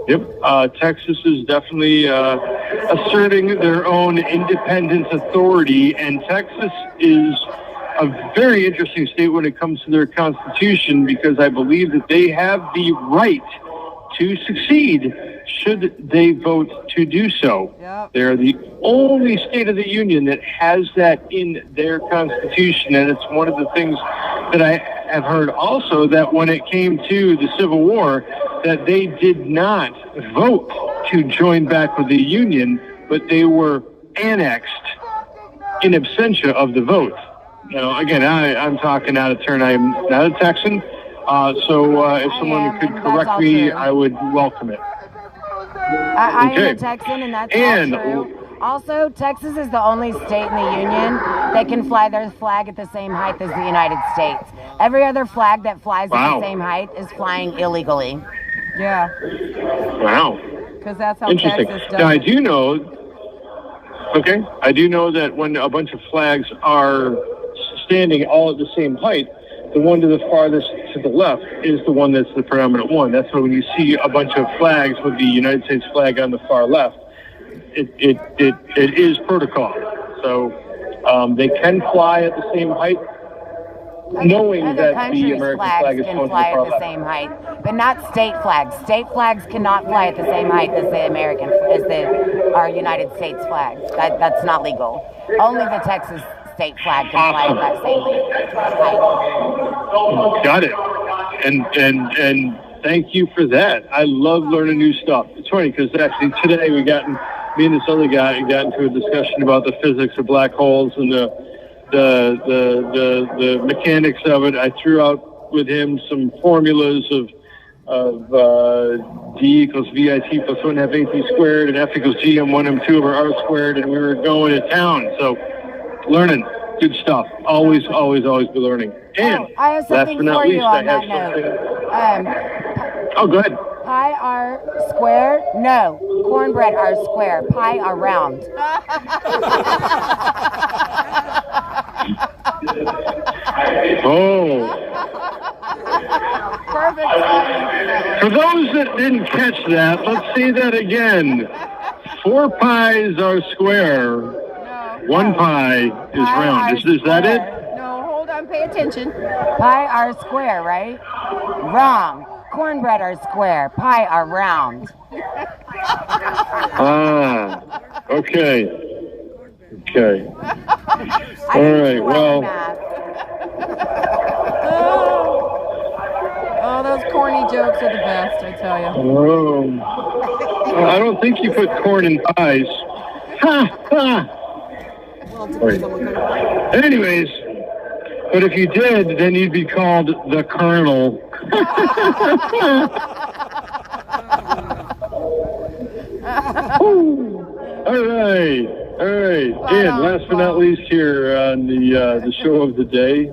yep, Texas is definitely asserting their own independent authority, and Texas is a very interesting state when it comes to their constitution, because I believe that they have the right to succeed should they vote to do so. Yep. They're the only state of the union that has that in their constitution, and it's one of the things that I have heard also, that when it came to the Civil War, that they did not vote to join back with the Union, but they were annexed in absentia of the vote. Now, again, I'm talking out of turn. I'm not a Texan, so if someone could correct me, I would welcome it. I am a Texan, and that's all true. Also, Texas is the only state in the Union that can fly their flag at the same height as the United States. Every other flag that flies at the same height is flying illegally. Yeah. Wow. Because that's how Interesting. Texas does Now, I it. do know that when a bunch of flags are standing all at the same height, the one to the farthest to the left is the one that's the predominant one. That's why when you see a bunch of flags with the United States flag on the far left, it is protocol. So they can fly at the same height, knowing Other that the American flag is can going to the fly far at the left. same height, but not state flags. State flags cannot fly at the same height as our United States flag. That's not legal. Only the Texas state flag can fly at that same height. Got it. And thank you for that. I love learning new stuff. It's funny because actually today me and this other guy got into a discussion about the physics of black holes and the mechanics of it. I threw out with him some formulas of D equals VIT plus 1/2 AP squared, and F equals GM1 M2 over R squared, and we were going to town. So learning good stuff. Always be learning. And I have last something but not for least, you I on have that something. note. Oh, go ahead. Pi r squared? No. Cornbread r squared. Pi r round. Oh. Perfect. For those that didn't catch that, let's say that again. 4 pies are square. 1 pie is round. Is that it? No, hold on. Pay attention. Pi r square, right? Wrong. Cornbread are square. Pi are round. Ah. Okay. All right. Well. Oh, those corny jokes are the best, I tell you. I don't think you put corn in pies. Ha! Right. Anyways, but if you did, then you'd be called the Colonel. All right. And last but not least here on the show of the day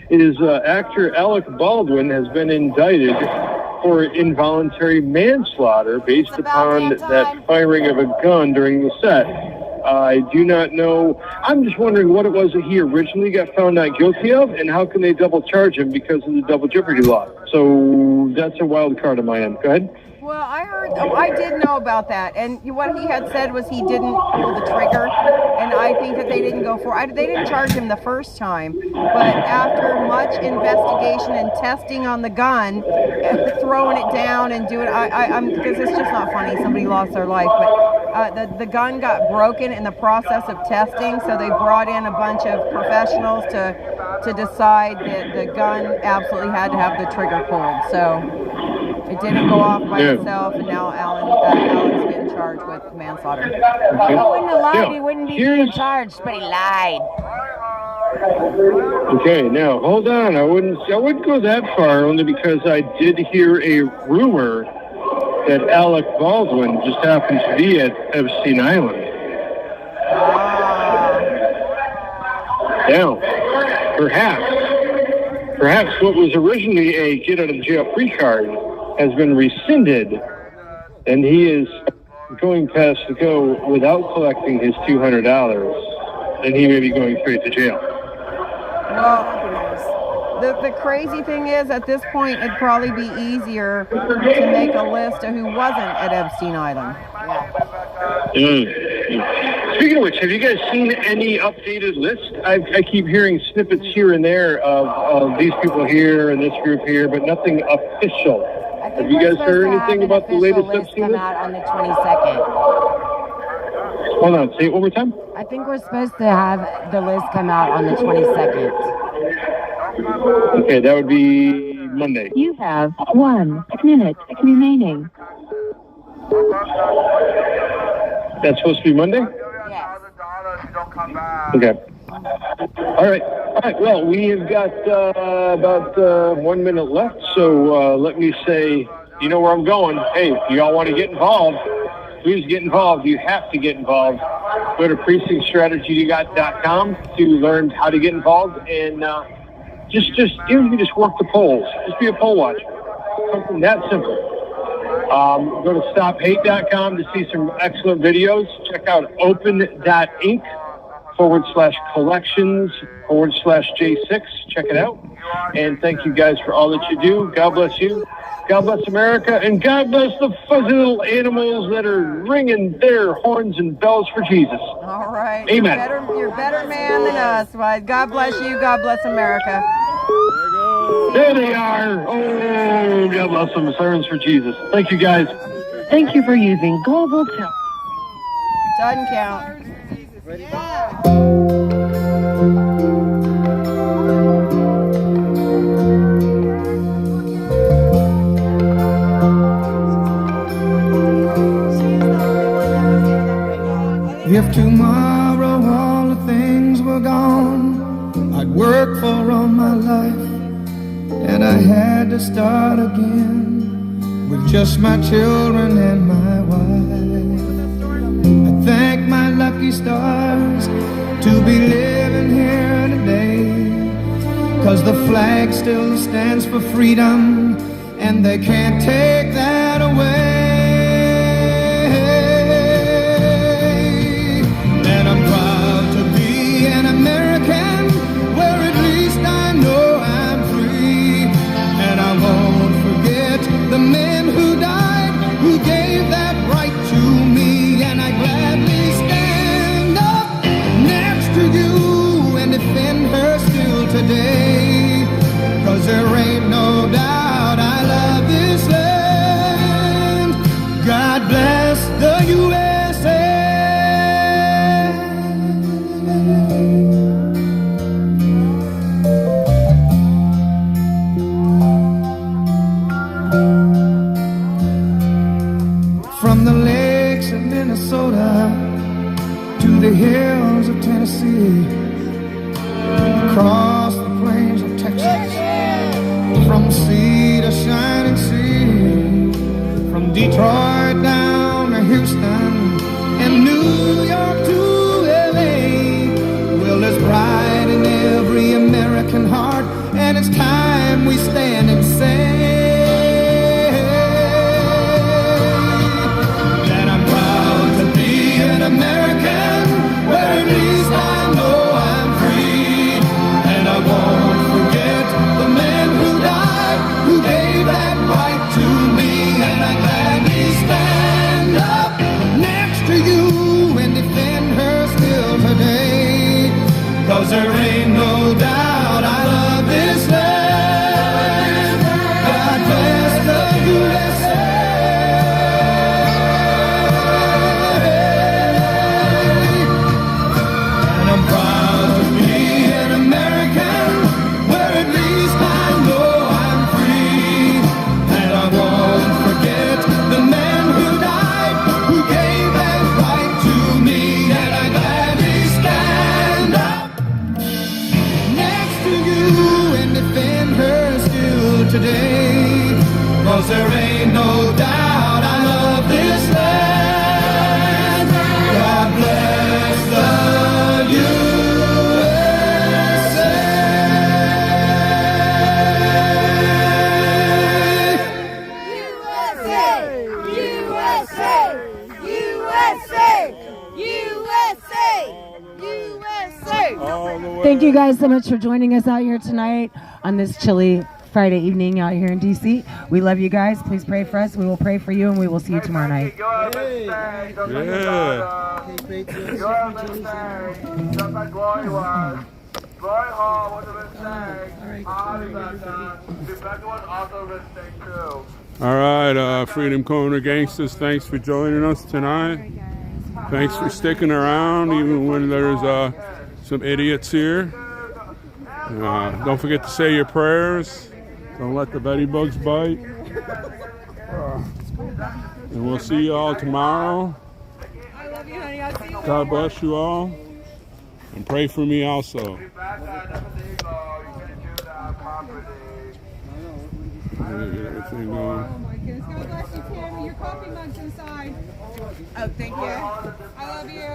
is actor Alec Baldwin has been indicted for involuntary manslaughter based upon that firing of a gun during the set. I do not know. I'm just wondering what it was that he originally got found not guilty of, and how can they double charge him because of the double jeopardy law. So that's a wild card on my end. Go ahead. Well, I did know about that, and what he had said was he didn't pull the trigger, and I think that they didn't go for it. They didn't charge him the first time, but after much investigation and testing on the gun, throwing it down and doing, because it's just not funny. Somebody lost their life, but the gun got broken in the process of testing, so they brought in a bunch of professionals to decide that the gun absolutely had to have the trigger pulled. So. It didn't go off by itself, and now Alan's getting charged with manslaughter. If he wouldn't have lied, he wouldn't be being charged, but he lied. Okay, now hold on. I wouldn't go that far, only because I did hear a rumor that Alec Baldwin just happened to be at Epstein Island. Now, perhaps what was originally a get out of jail free card has been rescinded, and he is going past the go without collecting his $200, and he may be going straight to jail. Well, the crazy thing is, at this point, it'd probably be easier to make a list of who wasn't at Epstein Island. Speaking of which, have you guys seen any updated list? I keep hearing snippets here and there of these people here and this group here, but nothing official. Have you guys heard anything about the latest Epstein list? Come out on the 22nd. Hold on, say it one more time. I think we're supposed to have the list come out on the 22nd. Okay, that would be Monday. You have 1 minute remaining. That's supposed to be Monday? Yes. Okay. All right. Well, we have got about 1 minute left, so let me say, you know where I'm going. Hey, if you all want to get involved, please get involved. You have to get involved. Go to precinctstrategyyougot.com to learn how to get involved, and just even if you just work the polls, just be a poll watcher. Something that simple. Go to stophate.com to see some excellent videos. Check out open.inc/collections/J6. Check it out. And thank you guys for all that you do. God bless you. God bless America. And God bless the fuzzy little animals that are ringing their horns and bells for Jesus. All right. Amen. You're a better man than us. God bless you. God bless America. There they are. Oh, God bless them. Sirens for Jesus. Thank you, guys. Thank you for using Global Tel. Doesn't count. If tomorrow all the things were gone, I'd work for all my life, and I had to start again with just my children and my wife. I thank my lucky stars to be living here today, 'cause the flag still stands for freedom, and they can't take that away. And I'm proud to be an American, where at least I know I'm free. And I won't forget the men who died, who gave that right to me. And I gladly stand up next to you and defend her still today, 'cause there ain't no doubt I love this land. God bless the USA. From the lakes of Minnesota to the hills of Tennessee, across the plains of Texas, from sea to shining sea, from Detroit down to Houston, 'cause there ain't no doubt I love this land. God bless the Thank you guys so much for joining us out here tonight on this chilly Friday evening out here in DC. We love you guys. Please pray for us. We will pray for you, and we will see you tomorrow night. All right, Freedom Corner Gangsters, thanks for joining us tonight. Thanks for sticking around, even when there's some idiots here. Don't forget to say your prayers. Don't let the Betty Bugs bite. And we'll see you all tomorrow. God bless you all. And pray for me also. Everything going. Oh my goodness. God bless you, Tammy. Your coffee mug's inside. Oh, thank you. I love you.